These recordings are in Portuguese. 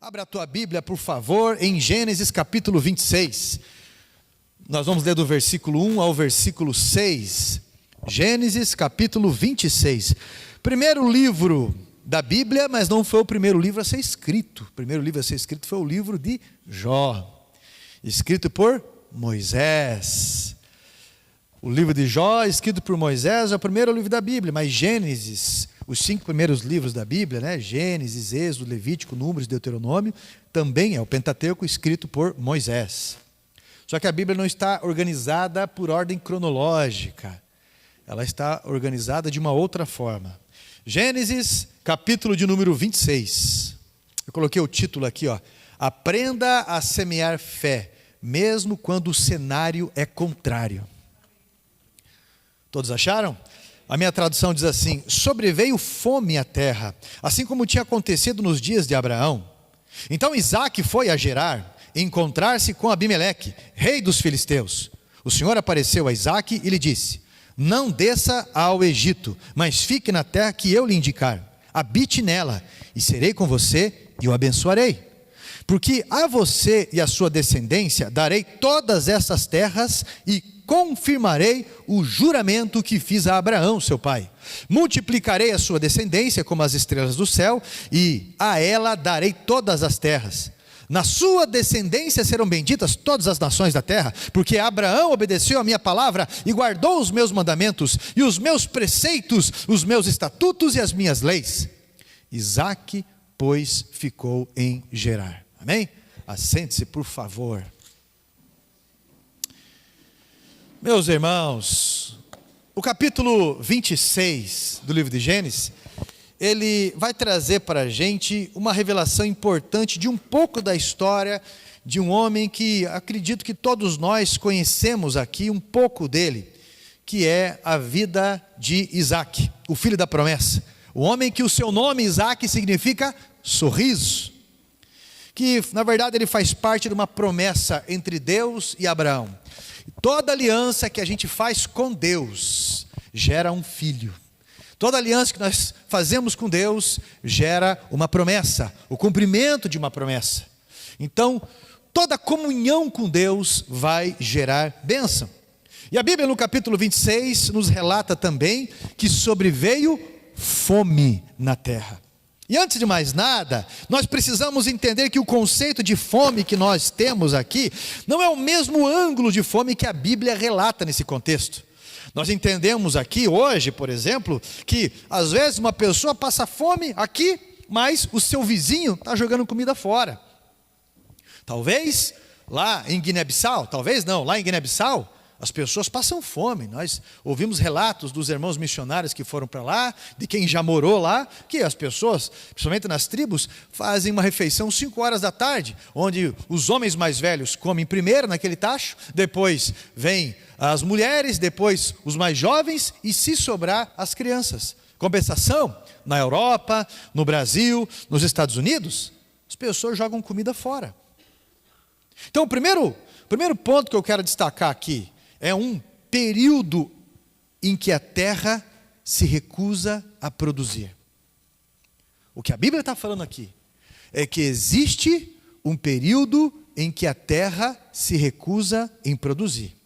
Abra a tua Bíblia, por favor, em Gênesis capítulo 26. Nós vamos ler do versículo 1 ao versículo 6. Gênesis capítulo 26. Primeiro livro da Bíblia, mas não foi o primeiro livro a ser escrito. O primeiro livro a ser escrito foi o livro de Jó, escrito por Moisés. O livro de Jó, escrito por Moisés, é o primeiro livro da Bíblia, mas Gênesis, os 5 primeiros livros da Bíblia, né? Gênesis, Êxodo, Levítico, Números, Deuteronômio, também é o Pentateuco escrito por Moisés. Só que a Bíblia não está organizada por ordem cronológica, ela está organizada de uma outra forma. Gênesis, capítulo de número 26. Eu coloquei o título aqui, ó. Aprenda a semear fé, mesmo quando o cenário é contrário. Todos acharam? A minha tradução diz assim: sobreveio fome à terra, assim como tinha acontecido nos dias de Abraão. Então Isaque foi a Gerar, encontrar-se com Abimeleque, rei dos filisteus. O Senhor apareceu a Isaque e lhe disse: não desça ao Egito, mas fique na terra que eu lhe indicar. Habite nela, e serei com você e o abençoarei. Porque a você e a sua descendência darei todas essas terras e confirmarei o juramento que fiz a Abraão, seu pai. Multiplicarei a sua descendência como as estrelas do céu, e a ela darei todas as terras. Na sua descendência serão benditas todas as nações da terra, porque Abraão obedeceu a minha palavra e guardou os meus mandamentos, e os meus preceitos, os meus estatutos e as minhas leis. Isaque, pois, ficou em Gerar. Amém? Assente-se, por favor. Meus irmãos, o capítulo 26 do livro de Gênesis, ele vai trazer para a gente uma revelação importante de um pouco da história de um homem que acredito que todos nós conhecemos aqui um pouco dele, que é a vida de Isaque, o filho da promessa. O homem que o seu nome, Isaque, significa sorriso, que na verdade ele faz parte de uma promessa entre Deus e Abraão. Toda aliança que a gente faz com Deus gera um filho. Toda aliança que nós fazemos com Deus gera uma promessa, o cumprimento de uma promessa. Então, toda comunhão com Deus vai gerar bênção. E a Bíblia no capítulo 26 nos relata também que sobreveio fome na terra. E antes de mais nada, nós precisamos entender que o conceito de fome que nós temos aqui não é o mesmo ângulo de fome que a Bíblia relata nesse contexto. Nós entendemos aqui hoje, por exemplo, que às vezes uma pessoa passa fome aqui, mas o seu vizinho está jogando comida fora. Talvez lá em Guiné-Bissau, talvez não, lá em Guiné-Bissau, as pessoas passam fome. Nós ouvimos relatos dos irmãos missionários que foram para lá, de quem já morou lá, que as pessoas, principalmente nas tribos, fazem uma refeição 5 horas da tarde, onde os homens mais velhos comem primeiro naquele tacho, depois vem as mulheres, depois os mais jovens e, se sobrar, as crianças. Compensação, na Europa, no Brasil, nos Estados Unidos, as pessoas jogam comida fora. Então o primeiro ponto que eu quero destacar aqui é um período em que a terra se recusa a produzir. O que a Bíblia está falando aqui é que existe um período em que a terra se recusa em produzir.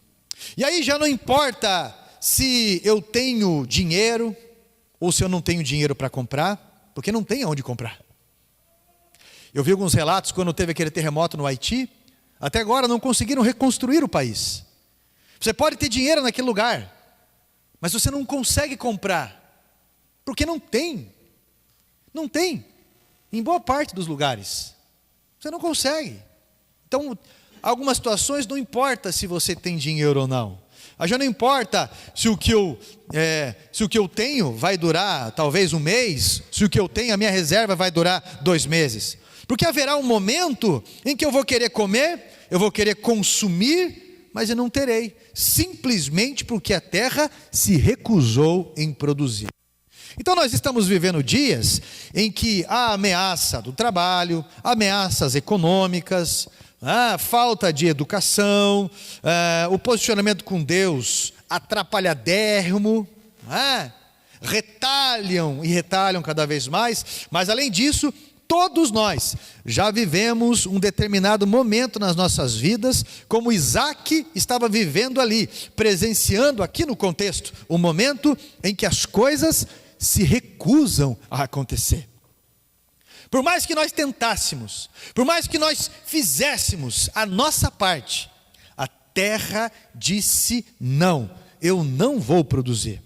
E aí já não importa se eu tenho dinheiro ou se eu não tenho dinheiro para comprar, porque não tem aonde comprar. Eu vi alguns relatos quando teve aquele terremoto no Haiti, até agora não conseguiram reconstruir o país. Você pode ter dinheiro naquele lugar, mas você não consegue comprar, porque não tem. Não tem. Em boa parte dos lugares. Você não consegue. Então, algumas situações não importa se você tem dinheiro ou não. Já não importa se o que eu tenho vai durar talvez um mês, se o que eu tenho, a minha reserva vai durar 2 meses. Porque haverá um momento em que eu vou querer comer, eu vou querer consumir, mas eu não terei, simplesmente porque a terra se recusou em produzir. Então nós estamos vivendo dias em que há ameaça do trabalho, ameaças econômicas, falta de educação, o posicionamento com Deus atrapalhadérrimo, retalham e retalham cada vez mais, mas além disso, todos nós já vivemos um determinado momento nas nossas vidas, como Isaac estava vivendo ali, presenciando aqui no contexto, o momento em que as coisas se recusam a acontecer. Por mais que nós tentássemos, por mais que nós fizéssemos a nossa parte, a terra disse não, eu não vou produzir.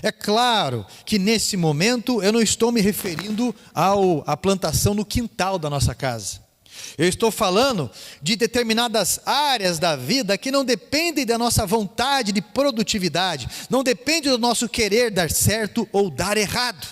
É claro que nesse momento eu não estou me referindo à plantação no quintal da nossa casa. Eu estou falando de determinadas áreas da vida que não dependem da nossa vontade de produtividade, não depende do nosso querer dar certo ou dar errado.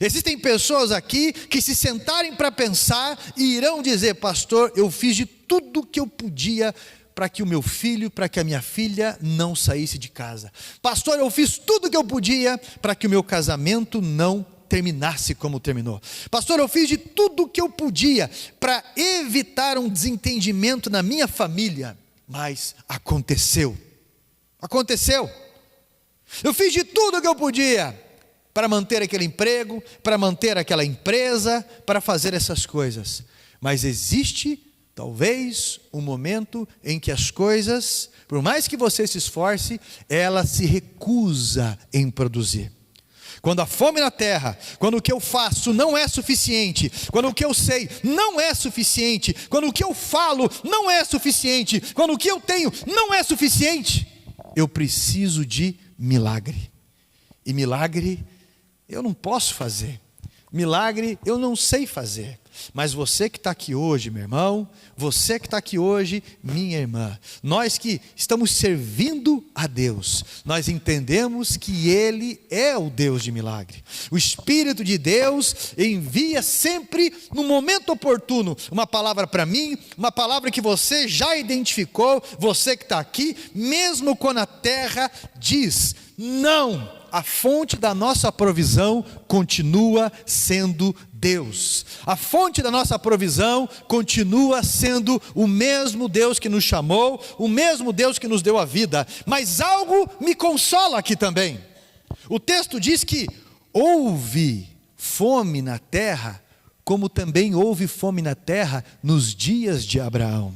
Existem pessoas aqui que se sentarem para pensar e irão dizer: pastor, eu fiz de tudo o que eu podia para que o meu filho, para que a minha filha não saísse de casa. Pastor, eu fiz tudo o que eu podia para que o meu casamento não terminasse como terminou. Pastor, eu fiz de tudo o que eu podia para evitar um desentendimento na minha família, mas aconteceu. Eu fiz de tudo o que eu podia para manter aquele emprego, para manter aquela empresa, para fazer essas coisas. Mas existe, talvez, um momento em que as coisas, por mais que você se esforce, ela se recusa em produzir. Quando há fome na terra, quando o que eu faço não é suficiente, quando o que eu sei não é suficiente, quando o que eu falo não é suficiente, quando o que eu tenho não é suficiente, eu preciso de milagre. E milagre eu não posso fazer, milagre eu não sei fazer. Mas você que está aqui hoje, meu irmão, você que está aqui hoje, minha irmã, nós que estamos servindo a Deus, nós entendemos que Ele é o Deus de milagre. O Espírito de Deus envia sempre no momento oportuno uma palavra para mim, uma palavra que você já identificou, você que está aqui, mesmo quando a terra diz não. A fonte da nossa provisão continua sendo Deus. A fonte da nossa provisão continua sendo o mesmo Deus que nos chamou, o mesmo Deus que nos deu a vida. Mas algo me consola aqui também. O texto diz que houve fome na terra, como também houve fome na terra nos dias de Abraão.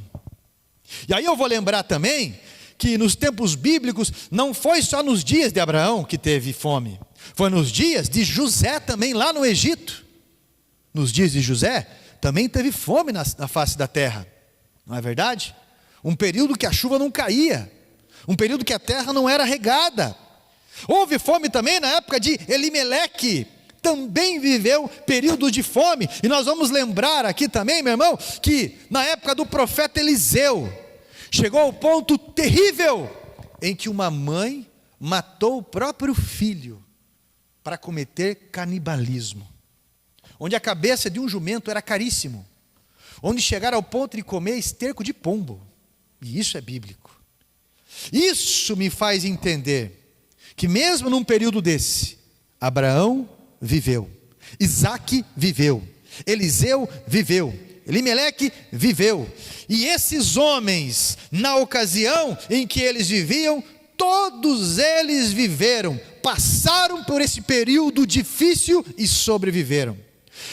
E aí eu vou lembrar também que nos tempos bíblicos não foi só nos dias de Abraão que teve fome, foi nos dias de José também lá no Egito. Nos dias de José também teve fome na face da terra, não é verdade? Um período que a chuva não caía, um período que a terra não era regada. Houve fome também na época de Elimeleque, também viveu período de fome. E nós vamos lembrar aqui também, meu irmão, que na época do profeta Eliseu, chegou ao ponto terrível em que uma mãe matou o próprio filho para cometer canibalismo, onde a cabeça de um jumento era caríssimo, onde chegaram ao ponto de comer esterco de pombo, e isso é bíblico. Isso me faz entender que mesmo num período desse, Abraão viveu, Isaque viveu, Eliseu viveu, Elimeleque viveu, e esses homens, na ocasião em que eles viviam, todos eles viveram, passaram por esse período difícil e sobreviveram.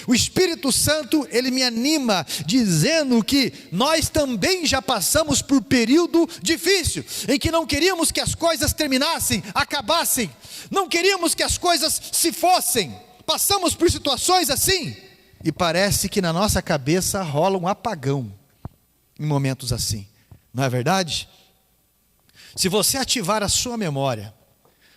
O Espírito Santo, ele me anima, dizendo que nós também já passamos por período difícil, em que não queríamos que as coisas terminassem, acabassem, não queríamos que as coisas se fossem, passamos por situações assim, e parece que na nossa cabeça rola um apagão, em momentos assim, não é verdade? Se você ativar a sua memória,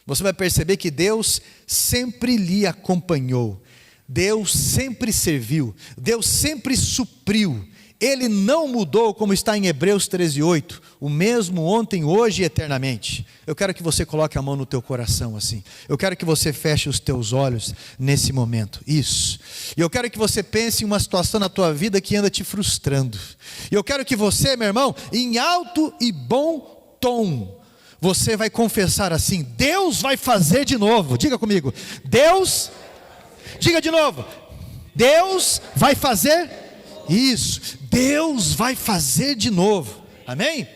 você vai perceber que Deus sempre lhe acompanhou, Deus sempre serviu, Deus sempre supriu, Ele não mudou, como está em Hebreus 13:8, o mesmo ontem, hoje e eternamente. Eu quero que você coloque a mão no teu coração assim, eu quero que você feche os teus olhos nesse momento, isso, e eu quero que você pense em uma situação na tua vida que anda te frustrando, e eu quero que você, meu irmão, em alto e bom tom, você vai confessar assim: Deus vai fazer de novo. Diga comigo, diga de novo, Deus vai fazer isso, Deus vai fazer de novo, amém?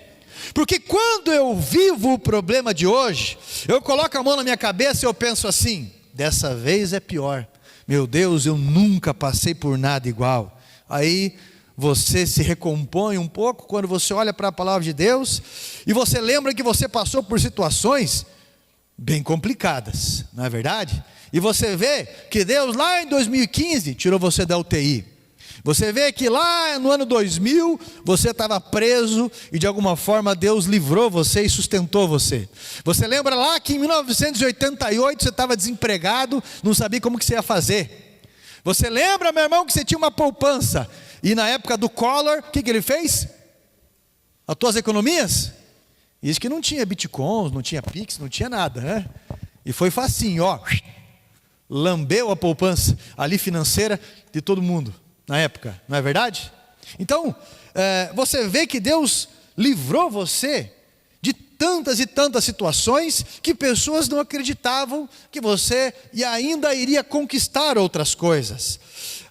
Porque quando eu vivo o problema de hoje, eu coloco a mão na minha cabeça e eu penso assim: dessa vez é pior, meu Deus, eu nunca passei por nada igual. Aí você se recompõe um pouco quando você olha para a palavra de Deus, e você lembra que você passou por situações bem complicadas, não é verdade? E você vê que Deus lá em 2015 tirou você da UTI. Você vê que lá no ano 2000 você estava preso e de alguma forma Deus livrou você e sustentou você. Você lembra lá que em 1988 você estava desempregado, não sabia como que você ia fazer. Você lembra, meu irmão, que você tinha uma poupança e na época do Collor, o que ele fez? As tuas economias? Isso que não tinha bitcoins, não tinha Pix, não tinha nada, né? E foi facinho, ó, lambeu a poupança ali financeira de todo mundo na época, não é verdade? Então, você vê que Deus livrou você de tantas e tantas situações que pessoas não acreditavam que você ainda iria conquistar outras coisas.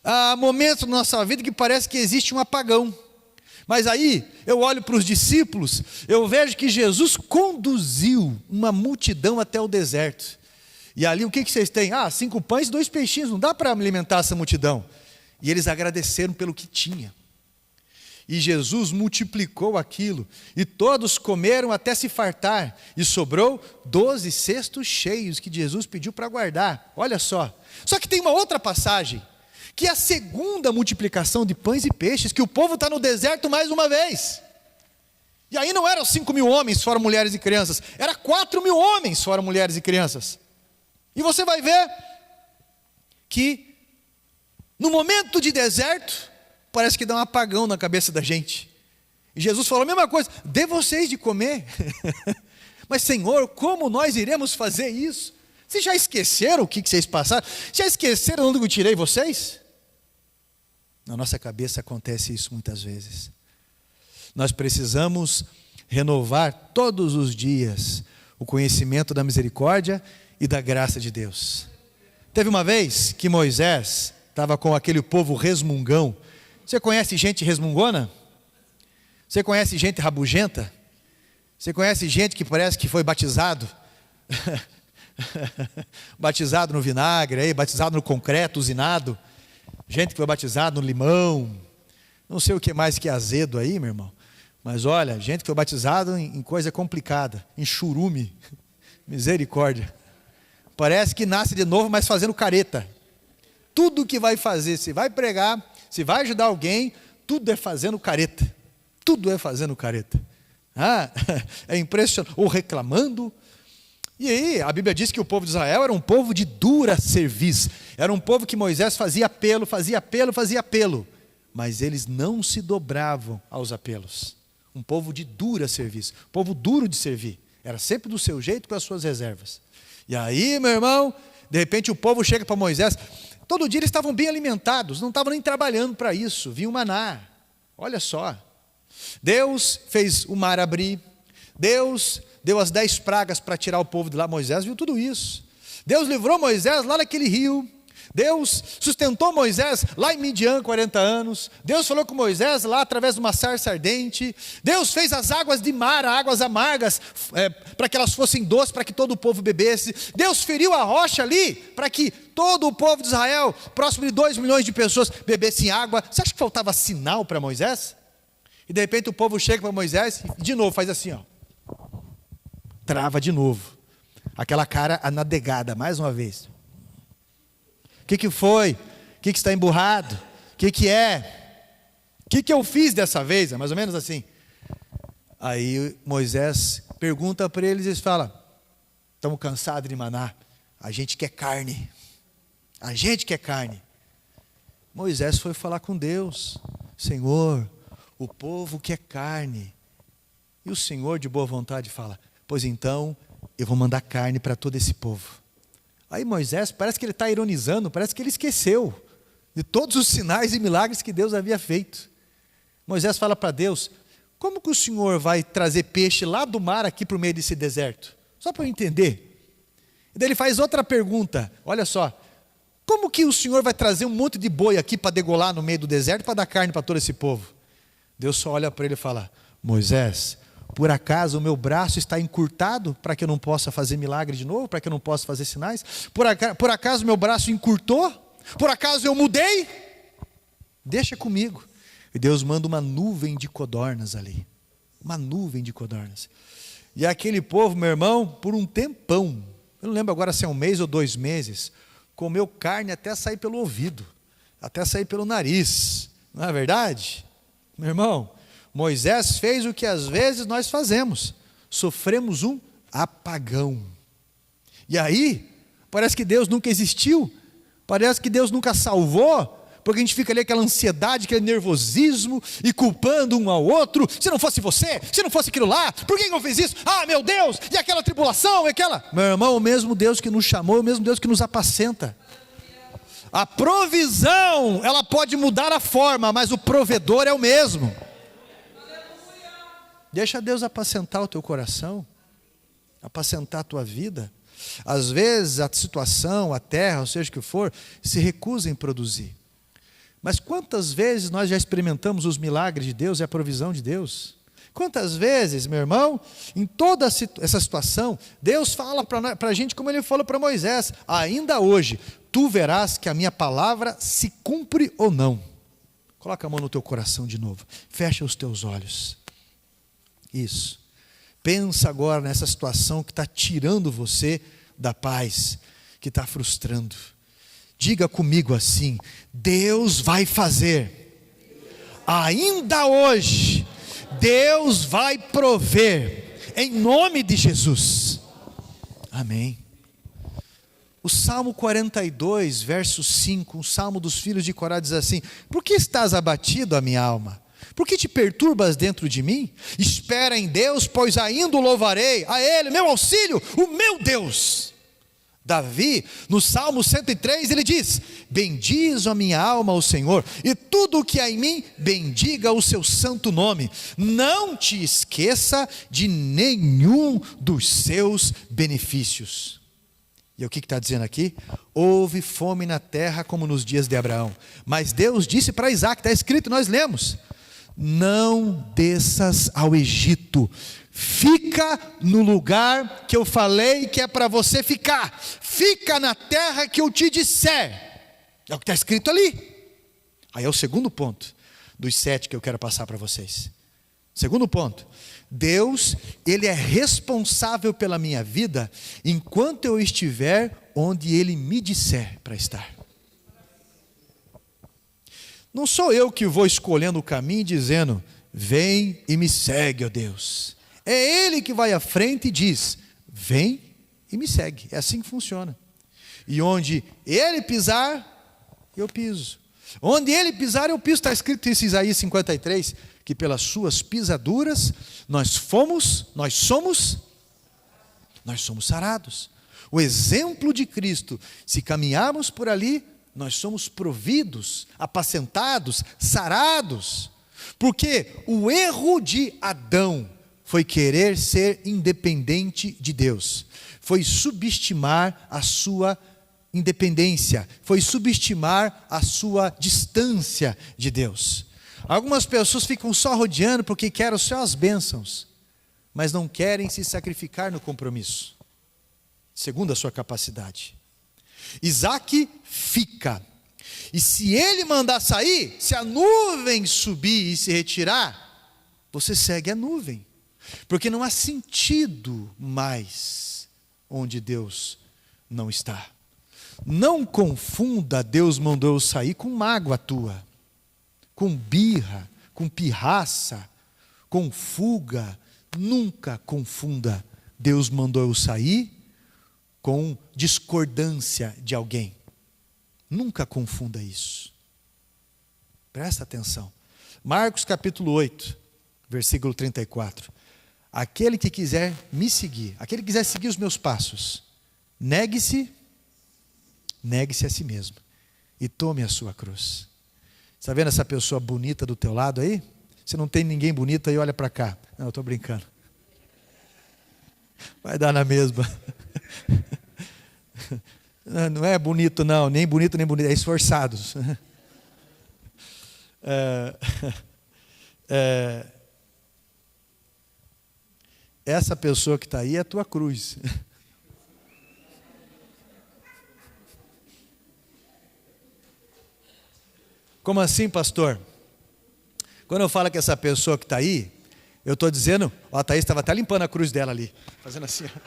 Há momentos na nossa vida que parece que existe um apagão, mas aí eu olho para os discípulos, eu vejo que Jesus conduziu uma multidão até o deserto, e ali o que vocês têm? 5 pães e 2 peixinhos, não dá para alimentar essa multidão. E eles agradeceram pelo que tinha. E Jesus multiplicou aquilo. E todos comeram até se fartar. E sobrou 12 cestos cheios que Jesus pediu para guardar. Olha só. Só que tem uma outra passagem, que é a segunda multiplicação de pães e peixes, que o povo está no deserto mais uma vez. E aí não eram 5.000 homens fora mulheres e crianças. Era 4.000 homens fora mulheres e crianças. E você vai ver que no momento de deserto, parece que dá um apagão na cabeça da gente. E Jesus falou a mesma coisa: dê vocês de comer. Mas Senhor, como nós iremos fazer isso? Vocês já esqueceram o que vocês passaram? Já esqueceram onde eu tirei vocês? Na nossa cabeça acontece isso muitas vezes. Nós precisamos renovar todos os dias o conhecimento da misericórdia e da graça de Deus. Teve uma vez que Moisés estava com aquele povo resmungão. Você conhece gente resmungona? Você conhece gente rabugenta? Você conhece gente que parece que foi batizado? Batizado no vinagre, batizado no concreto, usinado. Gente que foi batizado no limão. Não sei o que mais que é azedo aí, meu irmão. Mas olha, gente que foi batizado em coisa complicada, em churume. Misericórdia. Parece que nasce de novo, mas fazendo careta. Tudo que vai fazer, se vai pregar, se vai ajudar alguém, tudo é fazendo careta. Tudo é fazendo careta. É impressionante. Ou reclamando. E aí, a Bíblia diz que o povo de Israel era um povo de dura cerviz. Era um povo que Moisés fazia apelo. Mas eles não se dobravam aos apelos. Um povo de dura cerviz. Um povo duro de servir. Era sempre do seu jeito, com as suas reservas. E aí, meu irmão, de repente o povo chega para Moisés. Todo dia eles estavam bem alimentados, não estavam nem trabalhando para isso, vinha o maná. Olha só, Deus fez o mar abrir, Deus deu as 10 pragas para tirar o povo de lá. Moisés viu tudo isso. Deus livrou Moisés lá naquele rio. Deus sustentou Moisés lá em Midian 40 anos. Deus falou com Moisés lá através de uma sarça ardente. Deus fez as águas de mar, águas amargas, para que elas fossem doces, para que todo o povo bebesse. Deus feriu a rocha ali, para que todo o povo de Israel, próximo de 2 milhões de pessoas, bebessem água. Você acha que faltava sinal para Moisés? E de repente o povo chega para Moisés e de novo faz assim, ó. Trava de novo. Aquela cara anadegada, mais uma vez. O que foi? O que está emburrado? O que é? O que eu fiz dessa vez? É mais ou menos assim. Aí Moisés pergunta para eles e eles falam: estamos cansados de maná, a gente quer carne. A gente quer carne. Moisés foi falar com Deus: Senhor, o povo quer carne. E o Senhor de boa vontade fala: pois então eu vou mandar carne para todo esse povo. Aí Moisés, parece que ele está ironizando, parece que ele esqueceu de todos os sinais e milagres que Deus havia feito. Moisés fala para Deus: como que o Senhor vai trazer peixe lá do mar aqui para o meio desse deserto? Só para eu entender. E daí ele faz outra pergunta, olha só: como que o Senhor vai trazer um monte de boi aqui para degolar no meio do deserto para dar carne para todo esse povo? Deus só olha para ele e fala: Moisés, por acaso o meu braço está encurtado para que eu não possa fazer milagre de novo, para que eu não possa fazer sinais? Por acaso meu braço encurtou? Por acaso eu mudei? Deixa comigo. E Deus manda uma nuvem de codornas ali, uma nuvem de codornas. E aquele povo, meu irmão, por um tempão, eu não lembro agora se é 1 mês ou 2 meses, comeu carne até sair pelo ouvido, até sair pelo nariz, não é verdade? Meu irmão, Moisés fez o que às vezes nós fazemos, sofremos um apagão. E aí, parece que Deus nunca existiu, parece que Deus nunca salvou, porque a gente fica ali aquela ansiedade, aquele nervosismo, e culpando um ao outro: se não fosse você, se não fosse aquilo lá, por que eu fiz isso? Ah, meu Deus, e aquela tribulação, e aquela... Meu irmão, o mesmo Deus que nos chamou, o mesmo Deus que nos apacenta. A provisão, ela pode mudar a forma, mas o provedor é o mesmo. Deixa Deus apacentar o teu coração, apacentar a tua vida. Às vezes a situação, a terra, ou seja o que for, se recusa em produzir. Mas quantas vezes nós já experimentamos os milagres de Deus e a provisão de Deus? Quantas vezes, meu irmão, em toda essa situação, Deus fala para a gente como Ele falou para Moisés: ainda hoje, tu verás que a minha palavra se cumpre ou não. Coloca a mão no teu coração de novo, fecha os teus olhos. Isso. Pensa agora nessa situação que está tirando você da paz, que está frustrando. Diga comigo assim: Deus vai fazer, ainda hoje, Deus vai prover, em nome de Jesus, amém. O Salmo 42, verso 5, um salmo dos filhos de Corá, diz assim: por que estás abatido, a minha alma? Por que te perturbas dentro de mim? Espera em Deus, pois ainda o louvarei, a Ele, meu auxílio, o meu Deus. Davi, no Salmo 103, ele diz: bendiz a minha alma ao Senhor, e tudo o que há em mim, bendiga o seu santo nome. Não te esqueça de nenhum dos seus benefícios. E o que está dizendo aqui? Houve fome na terra como nos dias de Abraão, mas Deus disse para Isaac, está escrito, nós lemos: não desças ao Egito, fica no lugar que eu falei que é para você ficar, fica na terra que eu te disser. É o que está escrito ali. Aí é o segundo ponto dos 7 que eu quero passar para vocês. Segundo ponto: Deus, Ele é responsável pela minha vida enquanto eu estiver onde Ele me disser para estar. Não sou eu que vou escolhendo o caminho dizendo: vem e me segue, ó Deus. É Ele que vai à frente e diz: vem e me segue. É assim que funciona. E onde Ele pisar, eu piso. Onde Ele pisar, eu piso. Está escrito isso em Isaías 53, que pelas suas pisaduras nós somos sarados. O exemplo de Cristo, se caminharmos por ali, nós somos providos, apacentados, sarados. Porque o erro de Adão foi querer ser independente de Deus, foi subestimar a sua independência, foi subestimar a sua distância de Deus. Algumas pessoas ficam só rodeando porque querem só as bênçãos, mas não querem se sacrificar no compromisso, segundo a sua capacidade. Isaac fica, e se ele mandar sair, se a nuvem subir e se retirar, você segue a nuvem, porque não há sentido mais onde Deus não está. Não confunda Deus mandou eu sair com mágoa tua, com birra, com pirraça, com fuga. Nunca confunda Deus mandou eu sair com discordância de alguém. Nunca confunda isso. Presta atenção. Marcos capítulo 8, versículo 34. Aquele que quiser me seguir, aquele que quiser seguir os meus passos, negue-se a si mesmo e tome a sua cruz. Está vendo essa pessoa bonita do teu lado aí? Se não tem ninguém bonito aí, olha para cá. Não, eu estou brincando. Vai dar na mesma. Não é bonito não, nem bonito, é esforçados. Essa pessoa que está aí é a tua cruz. Como assim, pastor? Quando eu falo que essa pessoa que está aí, eu estou dizendo, ó, a Thaís estava até limpando a cruz dela ali, fazendo assim, ó,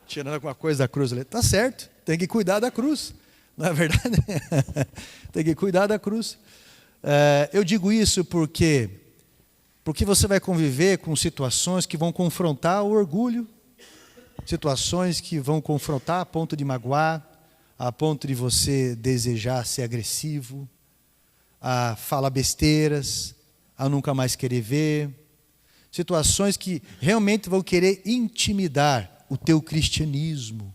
tirando alguma coisa da cruz ali. Tá certo, tem que cuidar da cruz, não é verdade? Tem que cuidar da cruz. Eu digo isso porque você vai conviver com situações que vão confrontar o orgulho, situações que vão confrontar a ponto de magoar, a ponto de você desejar ser agressivo, a falar besteiras, a nunca mais querer ver, situações que realmente vão querer intimidar o teu cristianismo.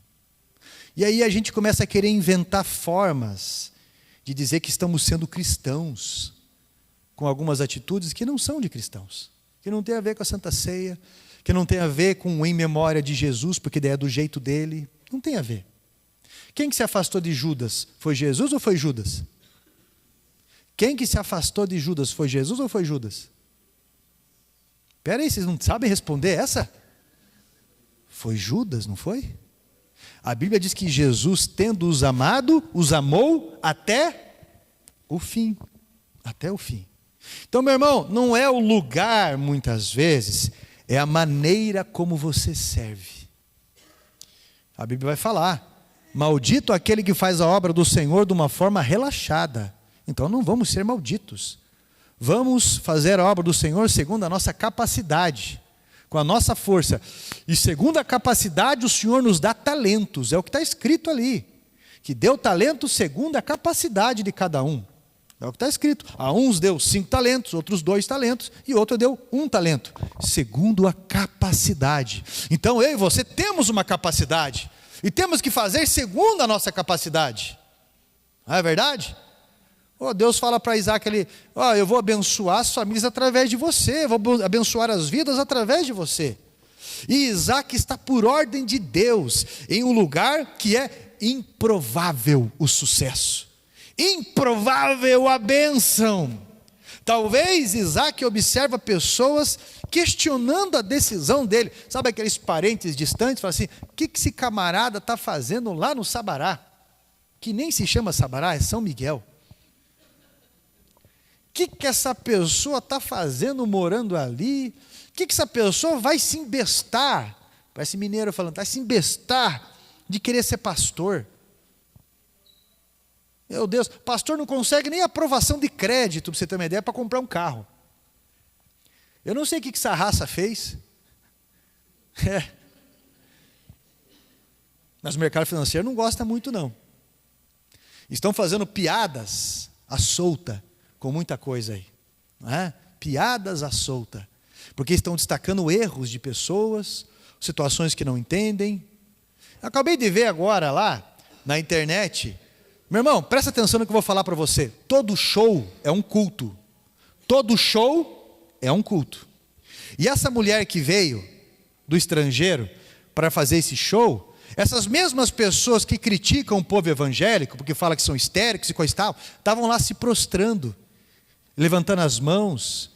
E aí a gente começa a querer inventar formas de dizer que estamos sendo cristãos, com algumas atitudes que não são de cristãos, que não tem a ver com a Santa Ceia, que não tem a ver com o em memória de Jesus, porque daí é do jeito dele, não tem a ver. Quem que se afastou de Judas? Foi Jesus ou foi Judas? Quem que se afastou de Judas? Foi Jesus ou foi Judas? Espera aí, vocês não sabem responder essa? Foi Judas, não foi? A Bíblia diz que Jesus, tendo-os amado, os amou até o fim. Até o fim. Então, meu irmão, não é o lugar, muitas vezes, é a maneira como você serve. A Bíblia vai falar, maldito aquele que faz a obra do Senhor de uma forma relaxada. Então não vamos ser malditos. Vamos fazer a obra do Senhor segundo a nossa capacidade, com a nossa força. E segundo a capacidade, o Senhor nos dá talentos. É o que está escrito ali. Que deu talento segundo a capacidade de cada um. É o que está escrito. A uns deu 5 talentos, outros 2 talentos, e outro deu 1 talento. Segundo a capacidade. Então eu e você temos uma capacidade. E temos que fazer segundo a nossa capacidade. Não é verdade? Deus fala para Isaac ali, eu vou abençoar as famílias através de você, vou abençoar as vidas através de você. E Isaac está por ordem de Deus, em um lugar que é improvável o sucesso, improvável a bênção. Talvez Isaac observa pessoas questionando a decisão dele. Sabe aqueles parentes distantes, falam assim, o que esse camarada está fazendo lá no Sabará? Que nem se chama Sabará, é São Miguel. O que essa pessoa está fazendo morando ali? O que essa pessoa vai se embestar? Parece mineiro falando, vai se embestar de querer ser pastor. Meu Deus, pastor não consegue nem aprovação de crédito, para você ter uma ideia, para comprar um carro. Eu não sei o que essa raça fez. Mas o mercado financeiro não gosta muito, não. Estão fazendo piadas à solta, com muita coisa aí, não é? Piadas à solta, porque estão destacando erros de pessoas, situações que não entendem. Acabei de ver agora lá na internet, meu irmão, presta atenção no que eu vou falar para você. Todo show é um culto. Todo show é um culto. E essa mulher que veio do estrangeiro para fazer esse show, essas mesmas pessoas que criticam o povo evangélico, porque falam que são histéricos e coisa e tal, estavam lá se prostrando, levantando as mãos,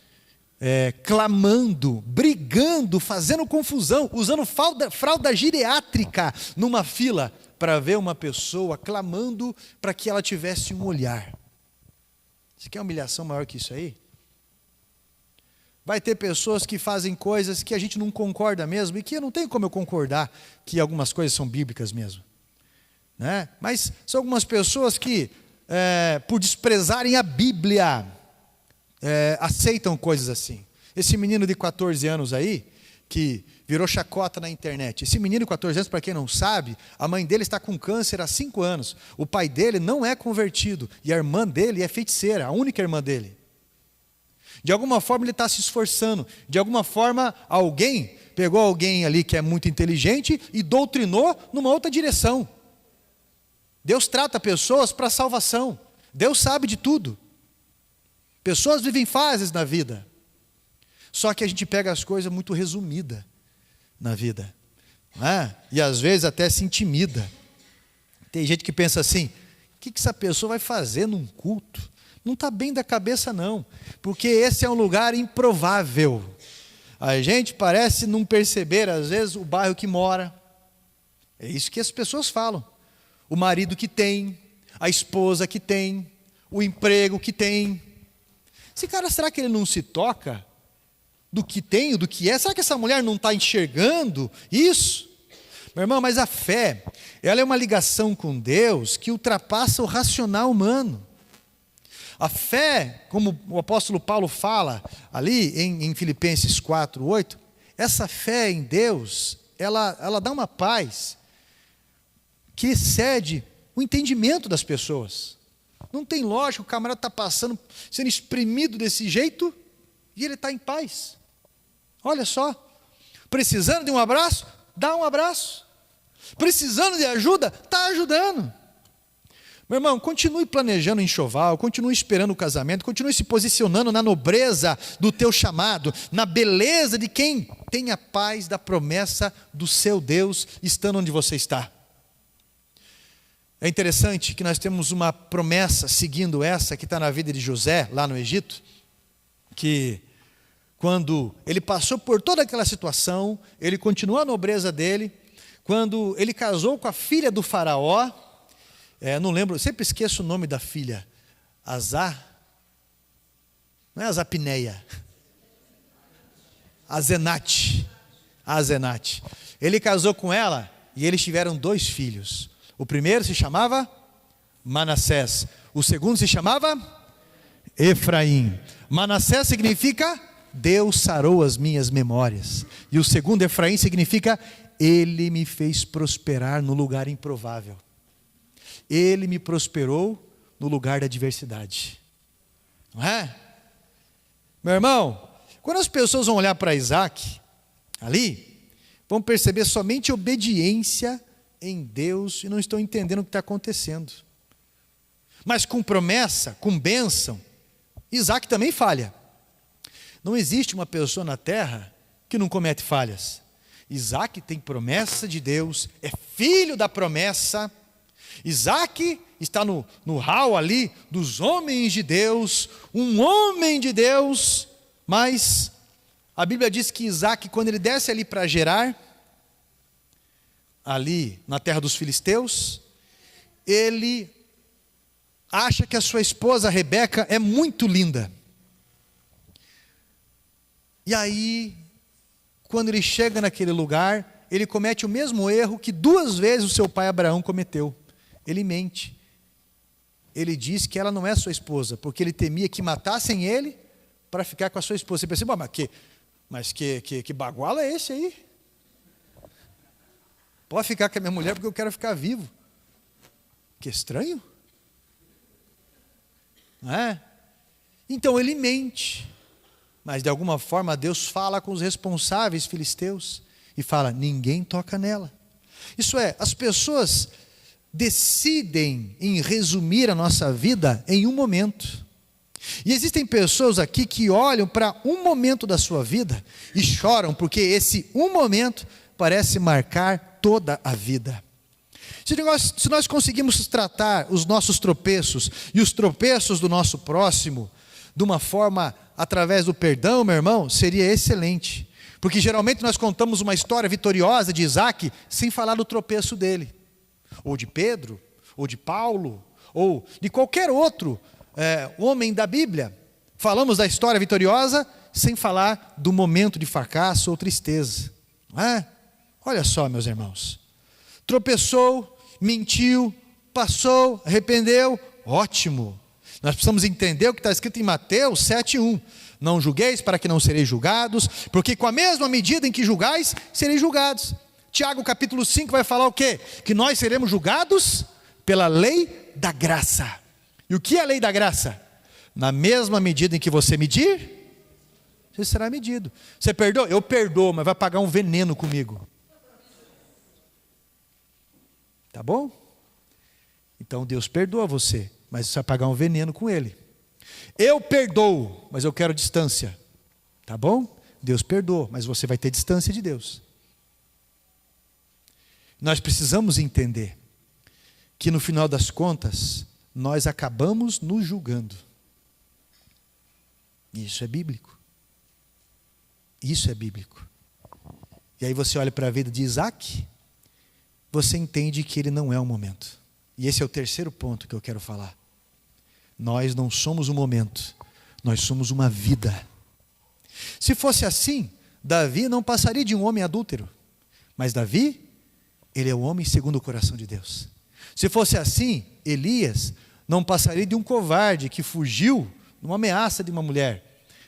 clamando, brigando, fazendo confusão, usando fralda geriátrica numa fila, para ver uma pessoa clamando para que ela tivesse um olhar. Você quer humilhação maior que isso aí? Vai ter pessoas que fazem coisas que a gente não concorda mesmo, e que não tem como eu concordar que algumas coisas são bíblicas mesmo, né? Mas são algumas pessoas que, por desprezarem a Bíblia, aceitam coisas assim. Esse menino de 14 anos aí, que virou chacota na internet. Esse menino de 14 anos, para quem não sabe, a mãe dele está com câncer há 5 anos. O pai dele não é convertido, e a irmã dele é feiticeira, a única irmã dele. De alguma forma ele está se esforçando, de alguma forma alguém pegou alguém ali que é muito inteligente e doutrinou numa outra direção. Deus trata pessoas para salvação, Deus sabe de tudo. Pessoas vivem fases na vida, só que a gente pega as coisas muito resumidas na vida, não é? E às vezes até se intimida. Tem gente que pensa assim, o que essa pessoa vai fazer num culto? Não está bem da cabeça não, porque esse é um lugar improvável. A gente parece não perceber, às vezes, o bairro que mora. É isso que as pessoas falam. O marido que tem, a esposa que tem, o emprego que tem. Esse cara, será que ele não se toca do que tem, do que é? Será que essa mulher não está enxergando isso? Meu irmão, mas a fé, ela é uma ligação com Deus que ultrapassa o racional humano. A fé, como o apóstolo Paulo fala ali em Filipenses 4:8, essa fé em Deus, ela dá uma paz que excede o entendimento das pessoas. Não tem lógica, o camarada está passando, sendo exprimido desse jeito, e ele está em paz. Olha só, precisando de um abraço, dá um abraço. Precisando de ajuda, está ajudando. Meu irmão, continue planejando enxoval, continue esperando o casamento, continue se posicionando na nobreza do teu chamado, na beleza de quem tem a paz da promessa do seu Deus, estando onde você está. É interessante que nós temos uma promessa seguindo essa que está na vida de José, lá no Egito, que quando ele passou por toda aquela situação, ele continuou a nobreza dele, quando ele casou com a filha do faraó, não lembro, sempre esqueço o nome da filha, Azar, não é Azapineia, Azenate, ele casou com ela e eles tiveram 2 filhos, o primeiro se chamava Manassés, o segundo se chamava Efraim. Manassés significa Deus sarou as minhas memórias, e o segundo Efraim significa Ele me fez prosperar no lugar improvável. Ele me prosperou no lugar da adversidade. Não é? Meu irmão, quando as pessoas vão olhar para Isaac, ali, vão perceber somente obediência em Deus e não estão entendendo o que está acontecendo. Mas com promessa, com bênção, Isaac também falha. Não existe uma pessoa na terra que não comete falhas. Isaac tem promessa de Deus, é filho da promessa. Isaac está no hall ali dos homens de Deus, um homem de Deus, mas a Bíblia diz que Isaac, quando ele desce ali para Gerar, ali na terra dos filisteus, ele acha que a sua esposa Rebeca é muito linda. E aí, quando ele chega naquele lugar, ele comete o mesmo erro que 2 vezes o seu pai Abraão cometeu. Ele mente. Ele diz que ela não é sua esposa, porque ele temia que matassem ele para ficar com a sua esposa. Você pensa, mas que baguala é esse aí? Pode ficar com a minha mulher porque eu quero ficar vivo. Que estranho. Não é? Então ele mente. Mas de alguma forma Deus fala com os responsáveis filisteus e fala, ninguém toca nela. Isso é, as pessoas decidem em resumir a nossa vida em um momento. E existem pessoas aqui que olham para um momento da sua vida e choram porque esse um momento parece marcar toda a vida. Se nós conseguimos tratar os nossos tropeços e os tropeços do nosso próximo de uma forma através do perdão, meu irmão, seria excelente. Porque geralmente nós contamos uma história vitoriosa de Isaac sem falar do tropeço dele. Ou de Pedro, ou de Paulo, ou de qualquer outro homem da Bíblia. Falamos da história vitoriosa sem falar do momento de fracasso ou tristeza. Não é? Olha só, meus irmãos. Tropeçou, mentiu, passou, arrependeu, ótimo. Nós precisamos entender o que está escrito em Mateus 7:1. Não julgueis para que não sereis julgados, porque com a mesma medida em que julgais, sereis julgados. Tiago capítulo 5 vai falar o quê? Que nós seremos julgados pela lei da graça. E o que é a lei da graça? Na mesma medida em que você medir, você será medido. Você perdoa? Eu perdoo, mas vai pagar um veneno comigo. Tá bom? Então Deus perdoa você, mas você vai pagar um veneno com Ele. Eu perdoo, mas eu quero distância. Tá bom? Deus perdoa, mas você vai ter distância de Deus. Nós precisamos entender que no final das contas, nós acabamos nos julgando. Isso é bíblico. Isso é bíblico. E aí você olha para a vida de Isaac, você entende que ele não é um momento. E esse é o terceiro ponto que eu quero falar. Nós não somos um momento, nós somos uma vida. Se fosse assim, Davi não passaria de um homem adúltero. Mas Davi, ele é o homem segundo o coração de Deus. Se fosse assim, Elias não passaria de um covarde que fugiu numa ameaça de uma mulher.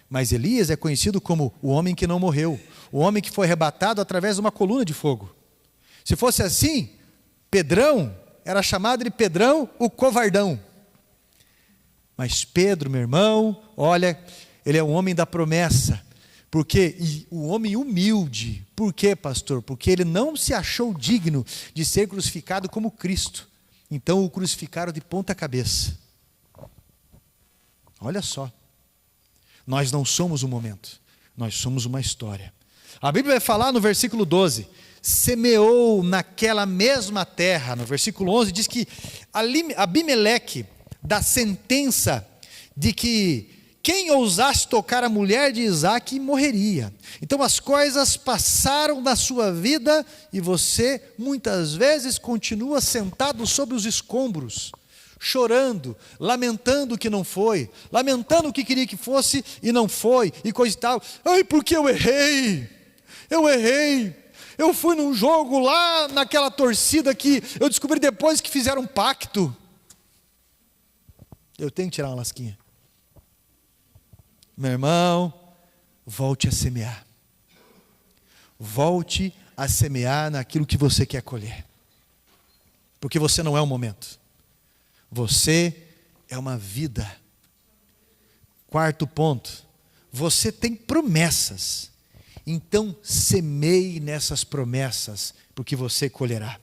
Mas Elias é conhecido como o homem que não morreu, o homem que foi arrebatado através de uma coluna de fogo. Se fosse assim, Pedrão era chamado de Pedrão o covardão. Mas Pedro, meu irmão, olha, ele é um homem da promessa. E o homem humilde. Por quê, pastor? Porque ele não se achou digno de ser crucificado como Cristo. Então o crucificaram de ponta cabeça. Olha só. Nós não somos um momento, nós somos uma história. A Bíblia vai falar no versículo 12, semeou naquela mesma terra. No versículo 11 diz que Abimeleque dá sentença de que quem ousasse tocar a mulher de Isaac morreria. Então as coisas passaram na sua vida e você muitas vezes continua sentado sobre os escombros, chorando, lamentando o que não foi, lamentando o que queria que fosse e não foi, e coisa e tal. Ai, porque eu errei, eu fui num jogo lá naquela torcida que eu descobri depois que fizeram um pacto. Eu tenho que tirar uma lasquinha. Meu irmão, volte a semear. Volte a semear naquilo que você quer colher. Porque você não é um momento. Você é uma vida. Quarto ponto. Você tem promessas. Então semeie nessas promessas, porque você colherá.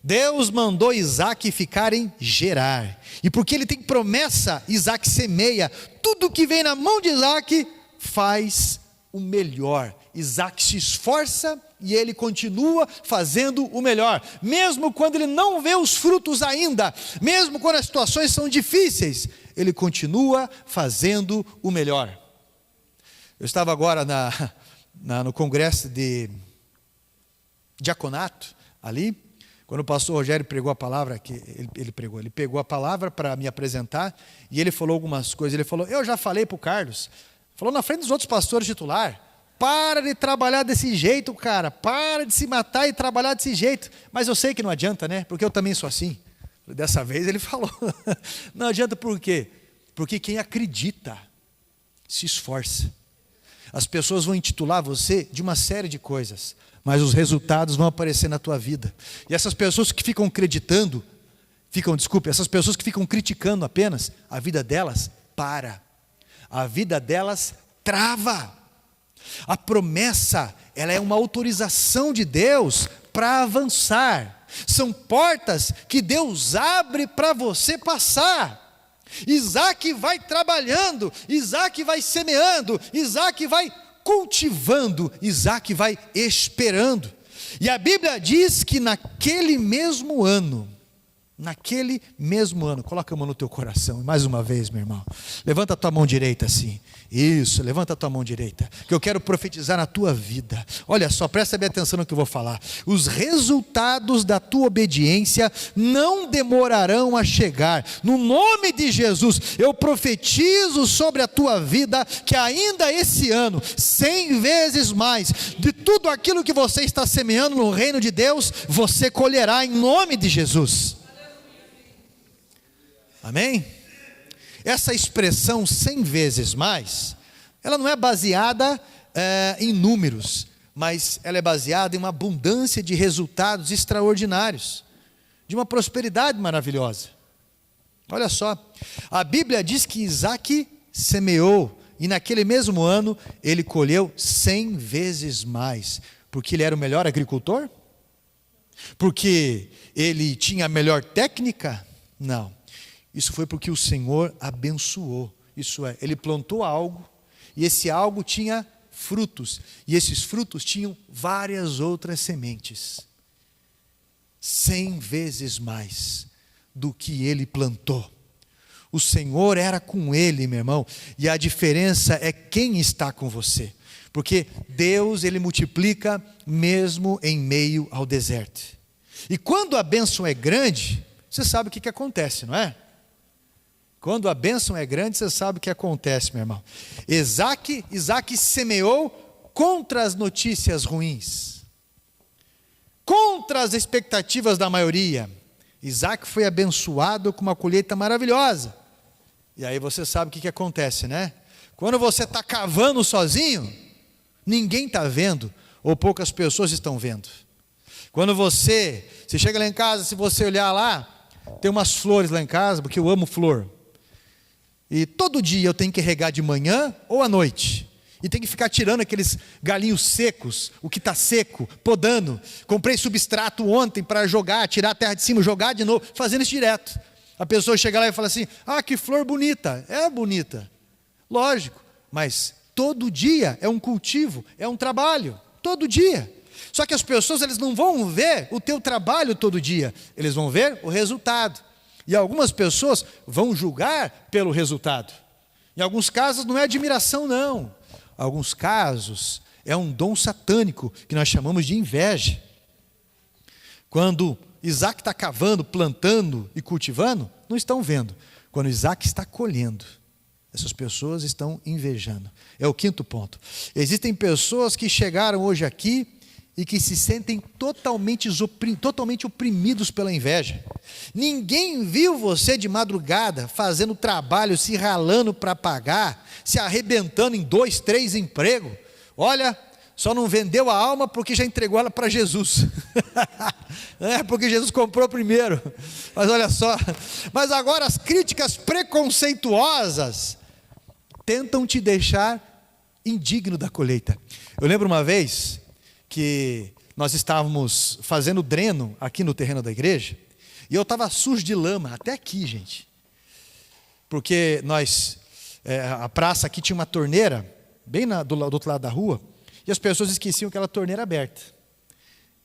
Deus mandou Isaac ficar em Gerar. E porque ele tem promessa, Isaac semeia. Tudo que vem na mão de Isaac faz o melhor. Isaac se esforça e ele continua fazendo o melhor. Mesmo quando ele não vê os frutos ainda, mesmo quando as situações são difíceis, ele continua fazendo o melhor. Eu estava agora no congresso de diaconato, ali, quando o pastor Rogério pregou a palavra, ele pegou a palavra para me apresentar, e ele falou algumas coisas. Ele falou, eu já falei para o Carlos, falou na frente dos outros pastores titular, para de trabalhar desse jeito, cara, para de se matar e trabalhar desse jeito. Mas eu sei que não adianta, né? Porque eu também sou assim. Dessa vez ele falou, não adianta por quê? Porque quem acredita se esforça. As pessoas vão intitular você de uma série de coisas, mas os resultados vão aparecer na tua vida. E essas pessoas que ficam essas pessoas que ficam criticando apenas, a vida delas para. A vida delas trava. A promessa, ela é uma autorização de Deus para avançar. São portas que Deus abre para você passar. Isaac vai trabalhando, Isaac vai semeando, Isaac vai cultivando, Isaac vai esperando. E a Bíblia diz que naquele mesmo ano, coloca a mão no teu coração, mais uma vez, meu irmão, levanta a tua mão direita assim, isso, levanta a tua mão direita, que eu quero profetizar na tua vida. Olha só, presta bem atenção no que eu vou falar. Os resultados da tua obediência não demorarão a chegar. No nome de Jesus, eu profetizo sobre a tua vida, que ainda esse ano, 100 vezes mais, de tudo aquilo que você está semeando no reino de Deus, você colherá em nome de Jesus. Amém? Essa expressão 100 vezes mais, ela não é baseada em números, mas ela é baseada em uma abundância de resultados extraordinários, de uma prosperidade maravilhosa. Olha só, a Bíblia diz que Isaac semeou, e naquele mesmo ano, ele colheu 100 vezes mais, porque ele era o melhor agricultor? Porque ele tinha a melhor técnica? Não. Isso foi porque o Senhor abençoou. Isso é, ele plantou algo, e esse algo tinha frutos, e esses frutos tinham várias outras sementes. 100 vezes mais do que ele plantou. O Senhor era com ele, meu irmão, e a diferença é quem está com você, porque Deus, Ele multiplica mesmo em meio ao deserto. E quando a bênção é grande, você sabe o que acontece, não é? Quando a bênção é grande, você sabe o que acontece, meu irmão. Isaac semeou contra as notícias ruins, contra as expectativas da maioria. Isaac foi abençoado com uma colheita maravilhosa. E aí você sabe o que acontece, né? Quando você está cavando sozinho, ninguém está vendo, ou poucas pessoas estão vendo. Quando você chega lá em casa, se você olhar lá, tem umas flores lá em casa, porque eu amo flor. E todo dia eu tenho que regar de manhã ou à noite. E tem que ficar tirando aqueles galinhos secos, o que está seco, podando. Comprei substrato ontem para jogar, tirar a terra de cima, jogar de novo, fazendo isso direto. A pessoa chega lá e fala assim, que flor bonita. É bonita, lógico, mas todo dia é um cultivo, é um trabalho, todo dia. Só que as pessoas, eles não vão ver o teu trabalho todo dia, eles vão ver o resultado. E algumas pessoas vão julgar pelo resultado. Em alguns casos não é admiração não, em alguns casos é um dom satânico, que nós chamamos de inveja. Quando Isaac está cavando, plantando e cultivando, não estão vendo. Quando Isaac está colhendo, essas pessoas estão invejando. É o quinto ponto. Existem pessoas que chegaram hoje aqui e que se sentem totalmente oprimidos pela inveja. Ninguém viu você de madrugada fazendo trabalho, se ralando para pagar, se arrebentando em 2, 3 empregos. Olha, só não vendeu a alma porque já entregou ela para Jesus. Porque Jesus comprou primeiro. Mas olha só, mas agora as críticas preconceituosas tentam te deixar indigno da colheita. Eu lembro uma vez que nós estávamos fazendo dreno aqui no terreno da igreja, e eu estava sujo de lama, até aqui, gente. Porque a praça aqui tinha uma torneira, bem do outro lado da rua, e as pessoas esqueciam aquela torneira aberta.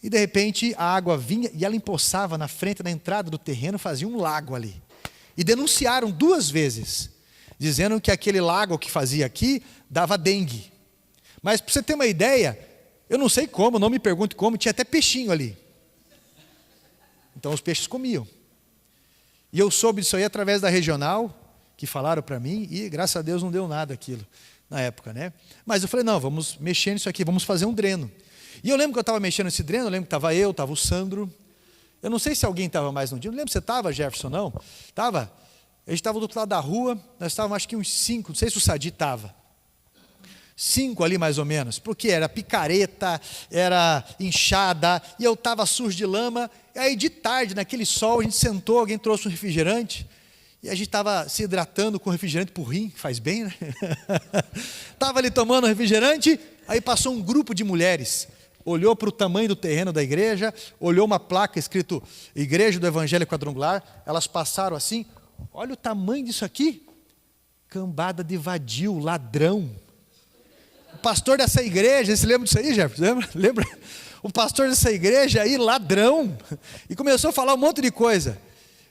E de repente a água vinha e ela empoçava na frente da entrada do terreno, fazia um lago ali. E denunciaram 2 vezes, dizendo que aquele lago que fazia aqui dava dengue. Mas para você ter uma ideia, eu não sei como, não me pergunte como, tinha até peixinho ali. Então os peixes comiam. E eu soube disso aí através da regional, que falaram para mim, e graças a Deus não deu nada aquilo na época, né? Mas eu falei, não, vamos mexer nisso aqui, vamos fazer um dreno. E eu lembro que eu estava mexendo nesse dreno, eu lembro que estava eu, estava o Sandro. Eu não sei se alguém estava mais no dia, não lembro se você estava, Jefferson, não. Estava. A gente estava do outro lado da rua, nós estávamos acho que uns 5, não sei se o Sadi estava. 5 ali mais ou menos, porque era picareta, era inchada, e eu estava sujo de lama. E aí de tarde, naquele sol, a gente sentou, alguém trouxe um refrigerante, e a gente estava se hidratando com refrigerante por rim, faz bem, né? Estava ali tomando refrigerante, aí passou um grupo de mulheres, olhou para o tamanho do terreno da igreja, olhou uma placa escrito Igreja do Evangelho Quadrangular, elas passaram assim, olha o tamanho disso aqui, cambada de vadio, ladrão. O pastor dessa igreja, você lembra disso aí, Jefferson? Lembra? O pastor dessa igreja aí, ladrão, e começou a falar um monte de coisa.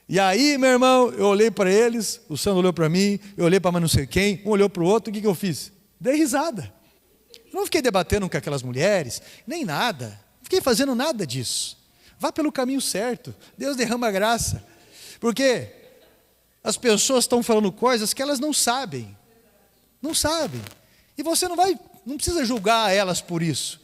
E aí, meu irmão, eu olhei para eles, o Sandro olhou para mim, eu olhei para mais não sei quem, um olhou para o outro, o que eu fiz? Dei risada. Eu não fiquei debatendo com aquelas mulheres, nem nada, não fiquei fazendo nada disso. Vá pelo caminho certo, Deus derrama graça, porque as pessoas estão falando coisas que elas não sabem, e você não precisa julgar elas por isso.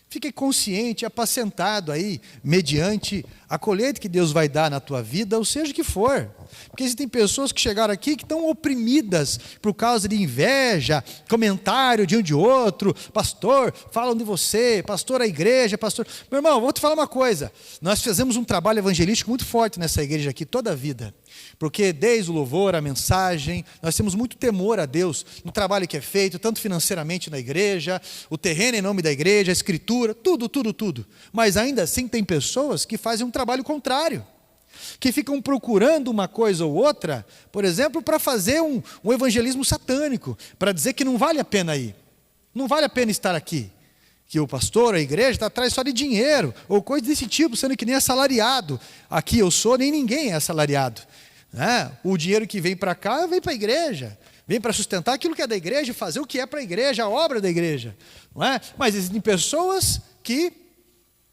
Fique consciente, apacentado aí, mediante a colheita que Deus vai dar na tua vida, ou seja o que for. Porque existem pessoas que chegaram aqui que estão oprimidas por causa de inveja, comentário de um de outro, pastor, falam de você, pastor, a igreja, pastor. Meu irmão, vou te falar uma coisa, nós fizemos um trabalho evangelístico muito forte nessa igreja aqui, toda a vida. Porque desde o louvor, a mensagem, nós temos muito temor a Deus no trabalho que é feito, tanto financeiramente na igreja, o terreno em nome da igreja, a escritura, tudo. Mas ainda assim tem pessoas que fazem um trabalho contrário, que ficam procurando uma coisa ou outra, por exemplo, para fazer um evangelismo satânico, para dizer que não vale a pena ir, não vale a pena estar aqui, que o pastor, a igreja está atrás só de dinheiro, ou coisa desse tipo, sendo que nem assalariado, aqui eu sou, nem ninguém é assalariado. né? O dinheiro que vem para cá, vem para a igreja. Vem para sustentar aquilo que é da igreja, fazer o que é para a igreja, a obra da igreja. Não é? Mas existem pessoas que,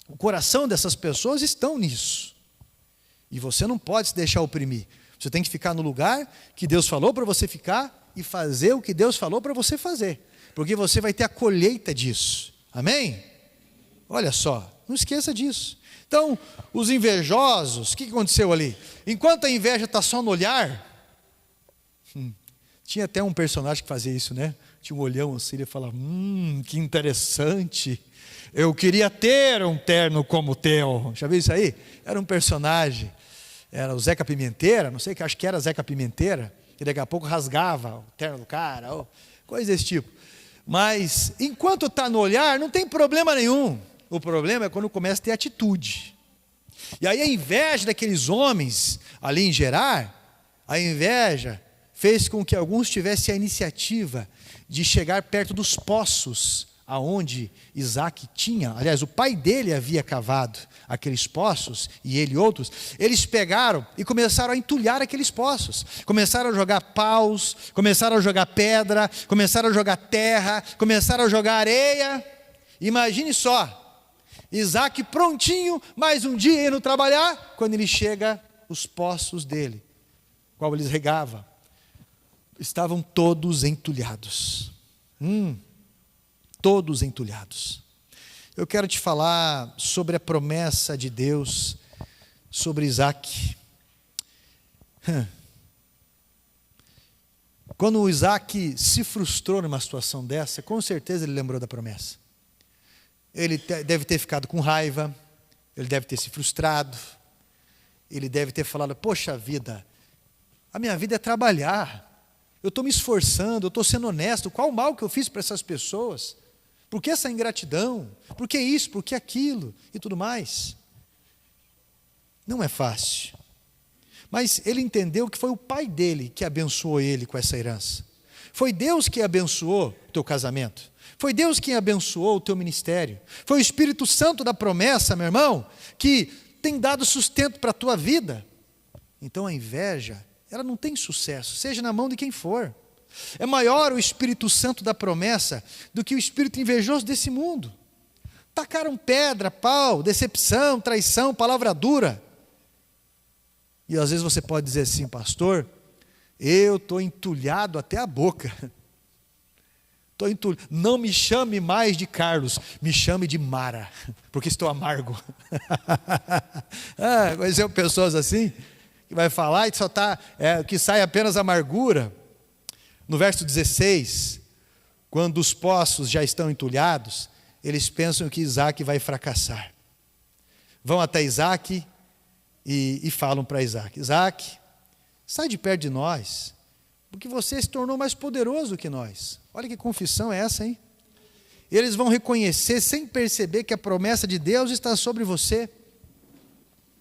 o coração dessas pessoas estão nisso. E você não pode se deixar oprimir. Você tem que ficar no lugar que Deus falou para você ficar e fazer o que Deus falou para você fazer. Porque você vai ter a colheita disso. Amém? Olha só, não esqueça disso. Então, os invejosos, o que aconteceu ali? Enquanto a inveja está só no olhar, tinha até um personagem que fazia isso, né? Tinha um olhão assim, ele falava, que interessante, eu queria ter um terno como o teu. Já viu isso aí? Era um personagem, era o Zeca Pimenteira, não sei, acho que era Zeca Pimenteira, que daqui a pouco rasgava o terno do cara, ou coisa desse tipo. Mas, enquanto está no olhar, não tem problema nenhum. O problema é quando começa a ter atitude. E aí a inveja daqueles homens ali em Gerar, a inveja fez com que alguns tivessem a iniciativa de chegar perto dos poços aonde Isaac tinha, aliás, o pai dele havia cavado aqueles poços, e ele e outros, eles pegaram e começaram a entulhar aqueles poços, começaram a jogar paus, começaram a jogar pedra, começaram a jogar terra, começaram a jogar areia. Imagine só, Isaac prontinho, mais um dia indo trabalhar, quando ele chega, os poços dele, qual eles regavam, estavam todos entulhados. Todos entulhados. Eu quero te falar sobre a promessa de Deus sobre Isaac. Quando o Isaac se frustrou numa situação dessa, com certeza ele lembrou da promessa. Ele deve ter ficado com raiva, ele deve ter se frustrado, ele deve ter falado, poxa vida, a minha vida é trabalhar, eu estou me esforçando, eu estou sendo honesto, qual o mal que eu fiz para essas pessoas? Por que essa ingratidão? Por que isso? Por que aquilo? E tudo mais. Não é fácil. Mas ele entendeu que foi o pai dele que abençoou ele com essa herança. Foi Deus que abençoou o teu casamento. Foi Deus quem abençoou o teu ministério. Foi o Espírito Santo da promessa, meu irmão, que tem dado sustento para a tua vida. Então a inveja, ela não tem sucesso, seja na mão de quem for. É maior o Espírito Santo da promessa do que o espírito invejoso desse mundo. Tacaram pedra, pau, decepção, traição, palavra dura. E às vezes você pode dizer assim, pastor, eu estou entulhado até a boca. Não me chame mais de Carlos, me chame de Mara, porque estou amargo. Conheceu pessoas assim, que vai falar e só que sai apenas amargura. No verso 16, quando os poços já estão entulhados, eles pensam que Isaac vai fracassar. Vão até Isaac e falam para Isaac, Isaac, sai de perto de nós, porque você se tornou mais poderoso que nós. Olha que confissão é essa, hein? Eles vão reconhecer, sem perceber, que a promessa de Deus está sobre você,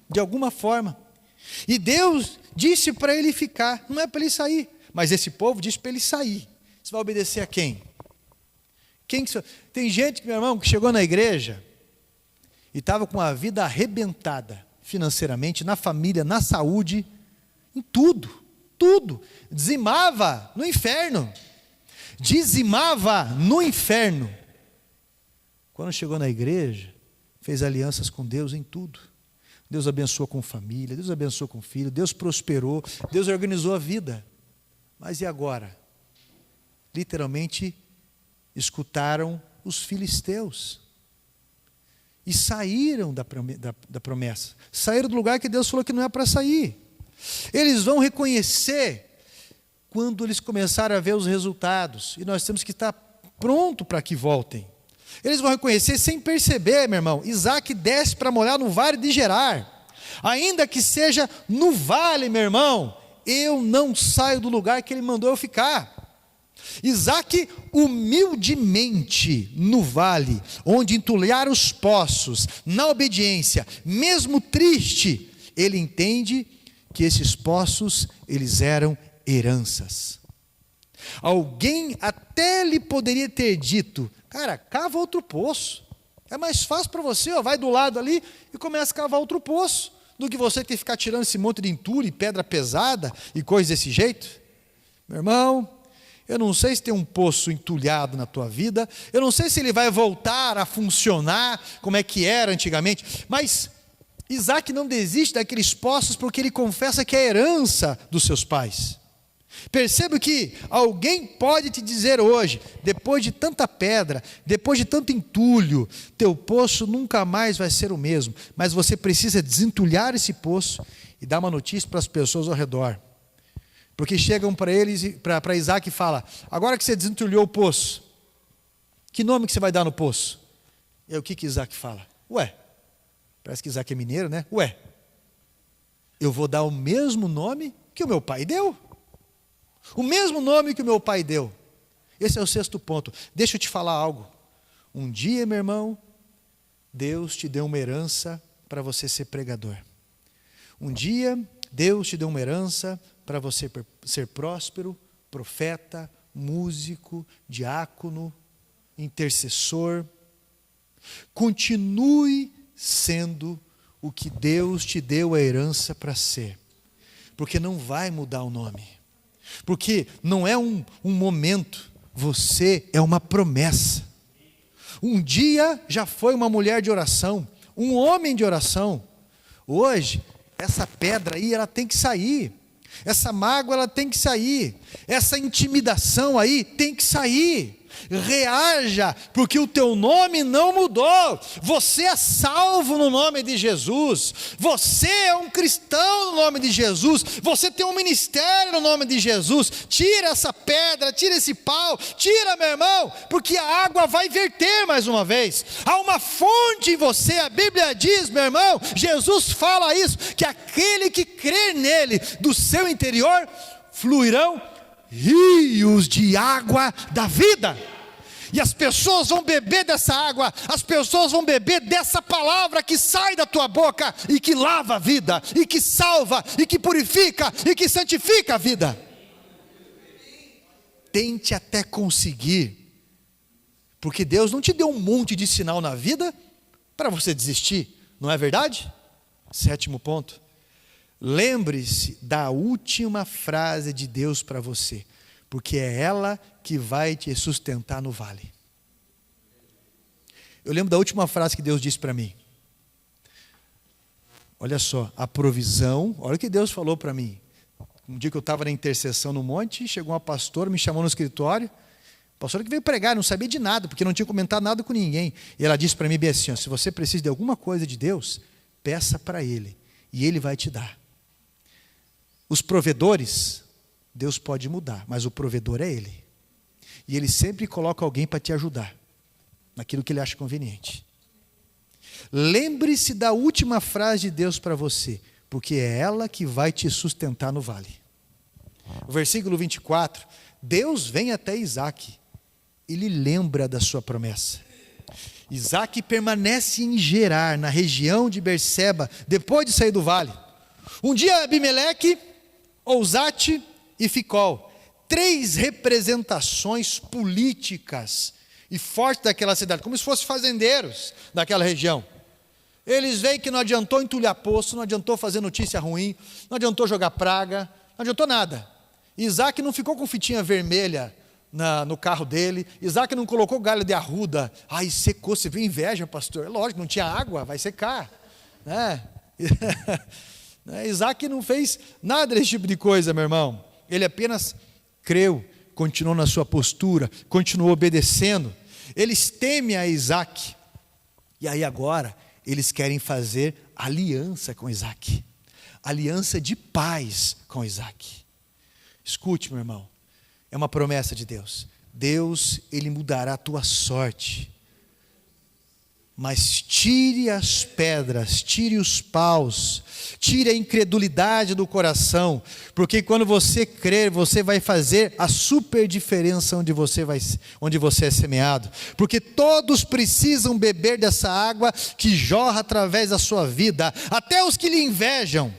de alguma forma. E Deus disse para ele ficar, não é para ele sair. Mas esse povo diz para ele sair. Você vai obedecer a quem? Tem gente, meu irmão, que chegou na igreja e estava com a vida arrebentada financeiramente, na família, na saúde, em tudo. Dizimava no inferno. Quando chegou na igreja, fez alianças com Deus em tudo. Deus abençoou com família, Deus abençoou com filho, Deus prosperou, Deus organizou a vida. Mas e agora? Literalmente, escutaram os filisteus. E saíram da promessa. Saíram do lugar que Deus falou que não é para sair. Eles vão reconhecer quando eles começarem a ver os resultados. E nós temos que estar pronto para que voltem. Eles vão reconhecer sem perceber, meu irmão. Isaac desce para morar no vale de Gerar. Ainda que seja no vale, meu irmão, eu não saio do lugar que ele mandou eu ficar. Isaac, humildemente, no vale, onde entulharam os poços, na obediência, mesmo triste, ele entende que esses poços, eles eram heranças. Alguém até lhe poderia ter dito, cara, cava outro poço, é mais fácil para você, vai do lado ali e começa a cavar outro poço, do que você ter que ficar tirando esse monte de entulho e pedra pesada e coisa desse jeito. Meu irmão, eu não sei se tem um poço entulhado na tua vida, eu não sei se ele vai voltar a funcionar como é que era antigamente, mas Isaac não desiste daqueles poços porque ele confessa que é a herança dos seus pais. Perceba que alguém pode te dizer hoje, depois de tanta pedra, depois de tanto entulho, teu poço nunca mais vai ser o mesmo, mas você precisa desentulhar esse poço e dar uma notícia para as pessoas ao redor. Porque chegam para eles, para Isaac e falam: agora que você desentulhou o poço, que nome que você vai dar no poço? E aí o que Isaac fala? Ué, parece que Isaac é mineiro, né? Ué, eu vou dar o mesmo nome que o meu pai deu. O mesmo nome que o meu pai deu. Esse é o 6º ponto. Deixa eu te falar algo. Um dia, meu irmão, Deus te deu uma herança para você ser pregador. Um dia, Deus te deu uma herança para você ser próspero, profeta, músico, diácono, intercessor. Continue sendo o que Deus te deu a herança para ser, porque não vai mudar o nome, porque não é um momento, você é uma promessa. Um dia já foi uma mulher de oração, um homem de oração. Hoje, essa pedra aí, ela tem que sair. Essa mágoa, ela tem que sair. Essa intimidação aí tem que sair. Reaja, porque o teu nome não mudou. Você é salvo no nome de Jesus. Você é um cristão no nome de Jesus. Você tem um ministério no nome de Jesus. Tira essa pedra, tira esse pau, tira, meu irmão, porque a água vai verter mais uma vez. Há uma fonte em você. A Bíblia diz, meu irmão, Jesus fala isso, que aquele que crer nele, do seu interior fluirão rios de água da vida. E as pessoas vão beber dessa água, as pessoas vão beber dessa palavra que sai da tua boca e que lava a vida, e que salva, e que purifica, e que santifica a vida. Tente até conseguir, porque Deus não te deu um monte de sinal na vida para você desistir, não é verdade? 7º ponto. Lembre-se da última frase de Deus para você, porque é ela que vai te sustentar no vale. Eu lembro da última frase que Deus disse para mim. Olha só, a provisão, olha o que Deus falou para mim. Um dia que eu estava na intercessão no monte, chegou uma pastora, me chamou no escritório, pastora que veio pregar, não sabia de nada, porque não tinha comentado nada com ninguém. E ela disse para mim bem assim, ó, se você precisa de alguma coisa de Deus, peça para Ele, e Ele vai te dar. Os provedores, Deus pode mudar, mas o provedor é Ele. E Ele sempre coloca alguém para te ajudar, naquilo que Ele acha conveniente. Lembre-se da última frase de Deus para você, porque é ela que vai te sustentar no vale. O versículo 24, Deus vem até Isaac, Ele lembra da sua promessa. Isaac permanece em Gerar, na região de Berseba, depois de sair do vale. Um dia Abimeleque, Ousate e Ficol, 3 representações políticas e fortes daquela cidade, como se fossem fazendeiros daquela região. Eles veem que não adiantou entulhar poço, não adiantou fazer notícia ruim, não adiantou jogar praga, não adiantou nada. Isaac não ficou com fitinha vermelha no carro dele, Isaac não colocou galho de arruda, ai secou, você viu inveja, pastor? É lógico, não tinha água, vai secar, né? Isaac não fez nada desse tipo de coisa, meu irmão. Ele apenas creu, continuou na sua postura, continuou obedecendo. Eles temem a Isaac, e aí agora eles querem fazer aliança com Isaac, aliança de paz com Isaac. Escute, meu irmão, é uma promessa de Deus. Deus, Ele mudará a tua sorte, mas tire as pedras, tire os paus, tire a incredulidade do coração, porque quando você crer, você vai fazer a super diferença onde você é semeado, porque todos precisam beber dessa água que jorra através da sua vida. Até os que lhe invejam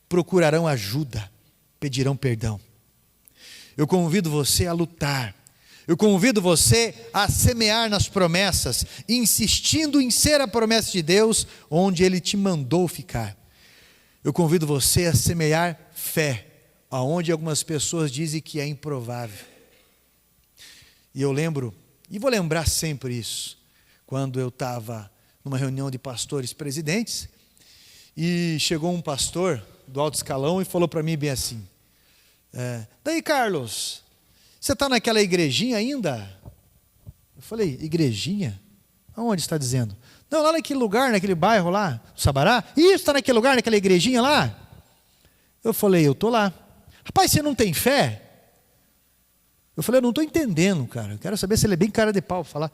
procurarão ajuda, pedirão perdão. Eu convido você a lutar. Eu convido você a semear nas promessas, insistindo em ser a promessa de Deus onde Ele te mandou ficar. eu convido você a semear fé, aonde algumas pessoas dizem que é improvável. E eu lembro, e vou lembrar sempre isso, quando eu estava numa reunião de pastores presidentes, e chegou um pastor do alto escalão e falou para mim bem assim, daí Carlos, você está naquela igrejinha ainda? Eu falei, igrejinha? Aonde está dizendo? Não, lá naquele lugar, naquele bairro lá, Sabará. Isso, está naquele lugar, naquela igrejinha lá? Eu falei, eu estou lá. Rapaz, você não tem fé? Eu falei, eu não estou entendendo, cara. Eu quero saber se ele é bem cara de pau para falar.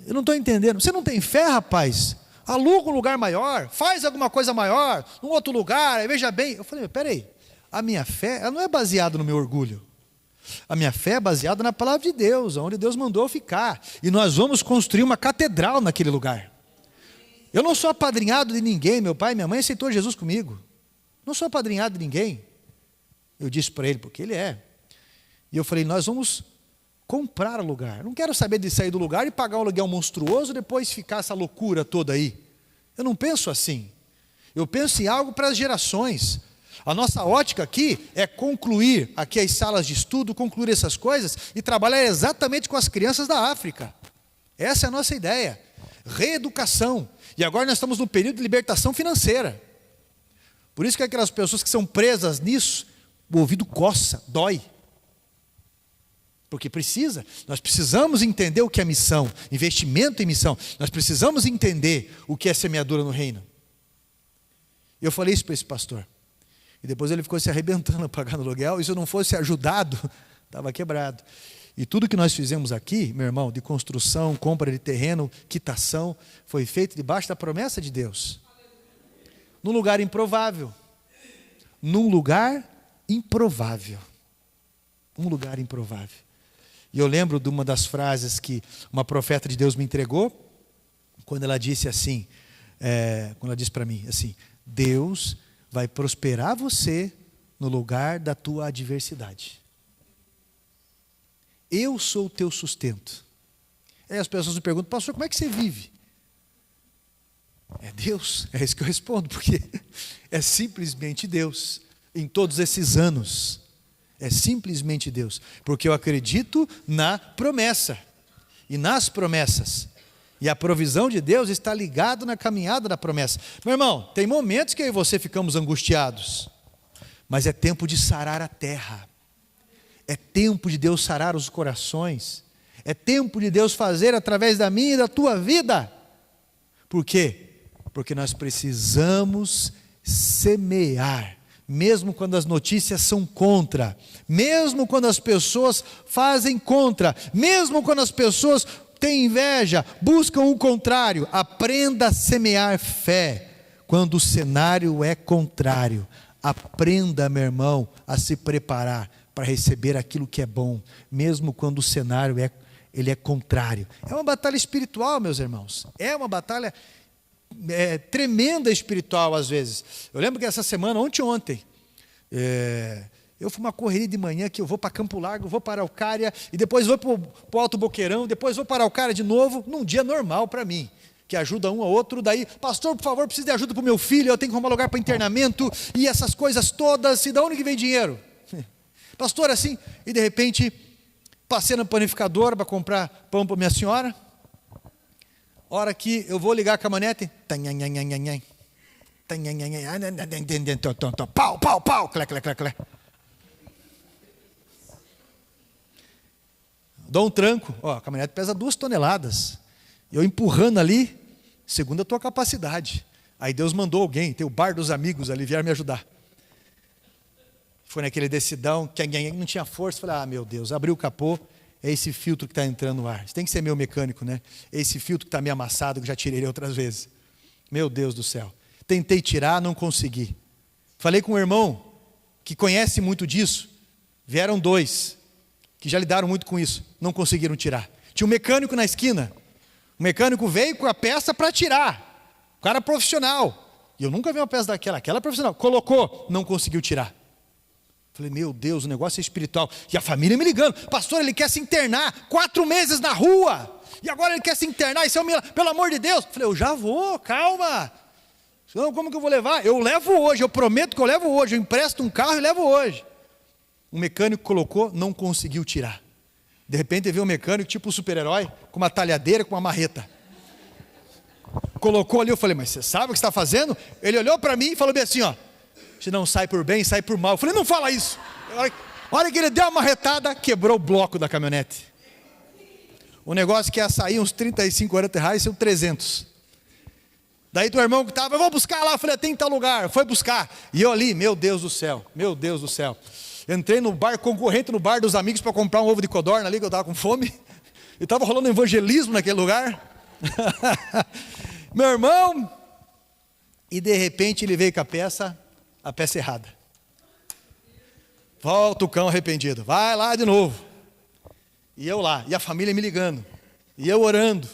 Eu não estou entendendo. Você não tem fé, rapaz? Aluga um lugar maior, faz alguma coisa maior, num outro lugar, veja bem. Eu falei, peraí, a minha fé, ela não é baseada no meu orgulho. A minha fé é baseada na palavra de Deus, onde Deus mandou eu ficar. E nós vamos construir uma catedral naquele lugar. Eu não sou apadrinhado de ninguém, meu pai e minha mãe aceitou Jesus comigo. Não sou apadrinhado de ninguém. Eu disse para ele, porque ele é. E eu falei, nós vamos comprar o lugar. Não quero saber de sair do lugar e pagar um aluguel monstruoso, depois ficar essa loucura toda aí. Eu não penso assim. Eu penso em algo para as gerações. A nossa ótica aqui é concluir aqui as salas de estudo, concluir essas coisas e trabalhar exatamente com as crianças da África. Essa é a nossa ideia. Reeducação. E agora nós estamos num período de libertação financeira. Por isso que aquelas pessoas que são presas nisso, o ouvido coça, dói. Porque precisa. Nós precisamos entender o que é missão, investimento em missão. Nós precisamos entender o que é semeadura no reino. Eu falei isso para esse pastor. E depois ele ficou se arrebentando pagando aluguel. E se eu não fosse ajudado, estava quebrado. E tudo que nós fizemos aqui, meu irmão, de construção, compra de terreno, quitação, foi feito debaixo da promessa de Deus. Num lugar improvável. Num lugar improvável. Um lugar improvável. E eu lembro de uma das frases que uma profeta de Deus me entregou, quando ela disse assim, quando ela disse para mim assim, Deus vai prosperar você no lugar da tua adversidade. Eu sou o teu sustento. Aí as pessoas me perguntam, pastor, como é que você vive? É Deus, é isso que eu respondo, porque é simplesmente Deus, em todos esses anos. É simplesmente Deus, porque eu acredito na promessa, e nas promessas. E a provisão de Deus está ligada na caminhada da promessa. Meu irmão, tem momentos que eu e você ficamos angustiados, mas é tempo de sarar a terra. É tempo de Deus sarar os corações. É tempo de Deus fazer através da minha e da tua vida. Por quê? Porque nós precisamos semear. Mesmo quando as notícias são contra. Mesmo quando as pessoas fazem contra. Mesmo quando as pessoas têm inveja, buscam o contrário. Aprenda a semear fé quando o cenário é contrário. Aprenda, meu irmão, a se preparar para receber aquilo que é bom, mesmo quando o cenário ele é contrário. É uma batalha espiritual, meus irmãos. É uma batalha tremenda espiritual às vezes. Eu lembro que essa semana, ontem, eu fui uma correria de manhã que eu vou para Campo Largo, vou para Araucária, e depois vou para o Alto Boqueirão, depois vou para Araucária de novo, num dia normal para mim, que ajuda um ao outro. Daí, pastor, por favor, preciso de ajuda para o meu filho, eu tenho que arrumar lugar para internamento, e essas coisas todas, e de onde que vem dinheiro? Pastor, assim, e de repente, passei na panificadora para comprar pão para minha senhora. Hora que eu vou ligar a caminhonete, pau, pau, pau, clé, clé, clé, clé. Dou um tranco, a caminhonete pesa 2 toneladas. Eu empurrando ali, segundo a tua capacidade. Aí Deus mandou alguém, tem o bar dos amigos ali, vieram me ajudar. Foi naquele decidão, que não tinha força. Falei, meu Deus, abri o capô, é esse filtro que está entrando no ar. Isso tem que ser meu mecânico, né? É esse filtro que está meio amassado, que já tirei outras vezes. Meu Deus do céu. Tentei tirar, não consegui. Falei com um irmão que conhece muito disso. Vieram 2 que já lidaram muito com isso. Não conseguiram tirar. Tinha um mecânico na esquina. O mecânico veio com a peça para tirar. O cara profissional. E eu nunca vi uma peça daquela. Aquela profissional. Colocou, não conseguiu tirar. Falei, meu Deus, o negócio é espiritual. E a família me ligando, pastor, ele quer se internar 4 meses na rua, e agora ele quer se internar, isso é um milagre, pelo amor de Deus. Falei, eu já vou, calma. Não, como que eu vou levar? Eu levo hoje, eu prometo que eu levo hoje, eu empresto um carro e levo hoje. O mecânico colocou, não conseguiu tirar. De repente veio um mecânico, tipo um super-herói, com uma talhadeira, com uma marreta. Colocou ali, eu falei, mas você sabe o que você está fazendo? Ele olhou para mim e falou bem assim, ó, se não sai por bem, sai por mal. Eu falei, não fala isso. A hora que ele deu uma marretada, quebrou o bloco da caminhonete. O negócio que ia sair uns 35, 40 reais, saiu 300. Daí teu irmão que estava, eu vou buscar lá, eu falei, tem em tal lugar, foi buscar. E eu ali, meu Deus do céu. Entrei no bar, concorrente no bar dos amigos para comprar um ovo de codorna ali, que eu estava com fome. E estava rolando evangelismo naquele lugar. Meu irmão, e de repente ele veio com a peça errada. Volta o cão arrependido, vai lá de novo. E eu lá, e a família me ligando, e eu orando,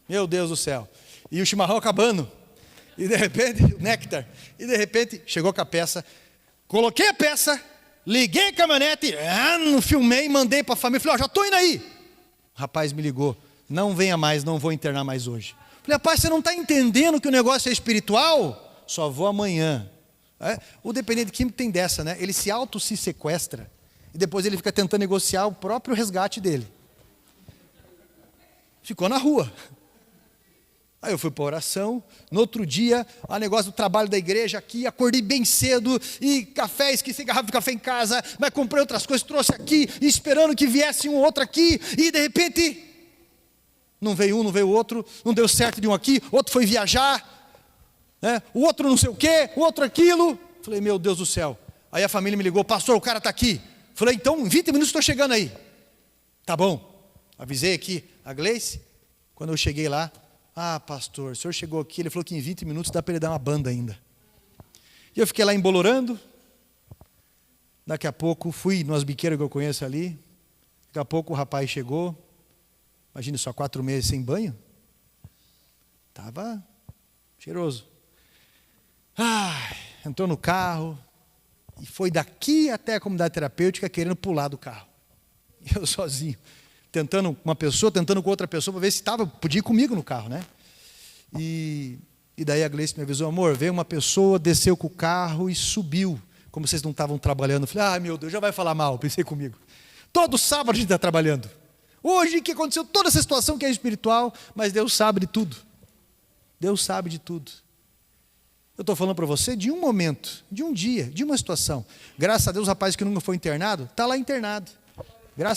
meu Deus do céu, e o chimarrão acabando, e de repente, o néctar, e de repente, chegou com a peça, coloquei a peça, liguei a caminhonete, filmei, mandei para a família, falei, já estou indo aí. O rapaz me ligou, não venha mais, não vou internar mais hoje. Falei, rapaz, você não está entendendo que o negócio é espiritual? Só vou amanhã. O dependente químico tem dessa, né? Ele se sequestra e depois ele fica tentando negociar o próprio resgate dele. Ficou na rua. Aí eu fui para a oração, no outro dia, o negócio do trabalho da igreja aqui, acordei bem cedo, e café, esqueci garrafa de café em casa, mas comprei outras coisas, trouxe aqui, esperando que viesse um outro aqui, e de repente, não veio um, não veio o outro, não deu certo de um aqui, outro foi viajar, né? O outro não sei o quê, o outro aquilo. Falei, meu Deus do céu. Aí a família me ligou, pastor, o cara está aqui. Falei, então em 20 minutos estou chegando aí. Tá bom. Avisei aqui a Gleice. Quando eu cheguei lá, pastor, o senhor chegou aqui, ele falou que em 20 minutos dá para ele dar uma banda ainda. E eu fiquei lá embolorando. Daqui a pouco fui nas biqueiras que eu conheço ali. Daqui a pouco o rapaz chegou. Imagina só 4 meses sem banho. Estava cheiroso. Entrou no carro e foi daqui até a comunidade terapêutica querendo pular do carro. Eu sozinho, tentando com uma pessoa, tentando com outra pessoa para ver se podia ir comigo no carro, né? E daí a Gleice me avisou, amor, veio uma pessoa, desceu com o carro e subiu. Como vocês não estavam trabalhando, eu falei, meu Deus, já vai falar mal, pensei comigo. Todo sábado a gente está trabalhando. Hoje que aconteceu toda essa situação que é espiritual, mas Deus sabe de tudo. Deus sabe de tudo. Eu estou falando para você de um momento, de um dia, de uma situação. Graças a Deus, o rapaz que nunca foi internado, está lá internado.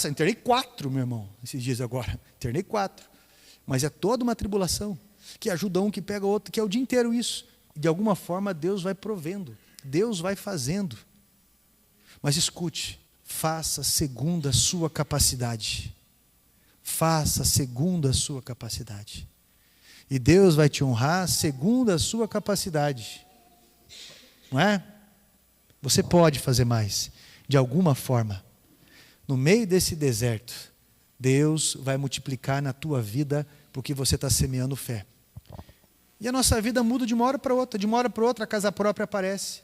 Internei 4, meu irmão, esses dias agora. Internei 4. Mas é toda uma tribulação, que ajuda um, que pega o outro, que é o dia inteiro isso. De alguma forma, Deus vai provendo. Deus vai fazendo. Mas escute, faça segundo a sua capacidade. Faça segundo a sua capacidade. E Deus vai te honrar segundo a sua capacidade. Não é? Você pode fazer mais. De alguma forma. No meio desse deserto, Deus vai multiplicar na tua vida porque você está semeando fé. E a nossa vida muda de uma hora para outra. De uma hora para outra a casa própria aparece.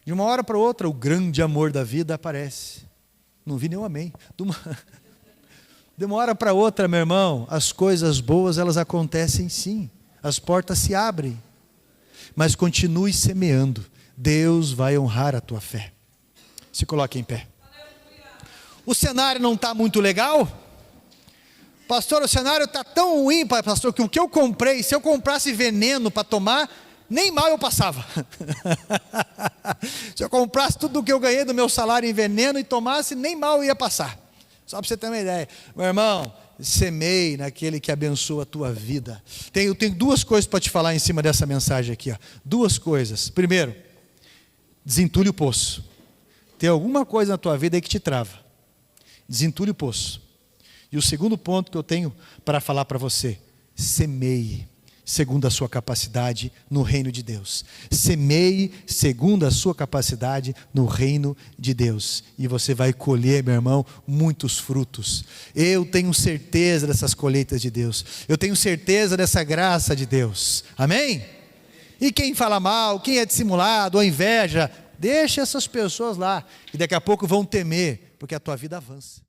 De uma hora para outra o grande amor da vida aparece. Não vi nenhum amém. De uma hora para outra, meu irmão, as coisas boas elas acontecem sim. As portas se abrem. Mas continue semeando. Deus vai honrar a tua fé. Se coloque em pé. O cenário não está muito legal? Pastor, o cenário está tão ruim, pastor, que o que eu comprei, se eu comprasse veneno para tomar, nem mal eu passava. Se eu comprasse tudo o que eu ganhei do meu salário em veneno e tomasse, nem mal eu ia passar. Só para você ter uma ideia. Meu irmão, semeie naquele que abençoa a tua vida. Eu tenho 2 coisas para te falar em cima dessa mensagem aqui. 2 coisas. Primeiro, desentulhe o poço. Tem alguma coisa na tua vida aí que te trava. Desentulhe o poço. E o segundo ponto que eu tenho para falar para você, semeie segundo a sua capacidade no reino de Deus. Semeie segundo a sua capacidade no reino de Deus. E você vai colher, meu irmão, muitos frutos. Eu tenho certeza dessas colheitas de Deus. Eu tenho certeza dessa graça de Deus. Amém? E quem fala mal, quem é dissimulado, ou inveja, deixa essas pessoas lá. E daqui a pouco vão temer, porque a tua vida avança.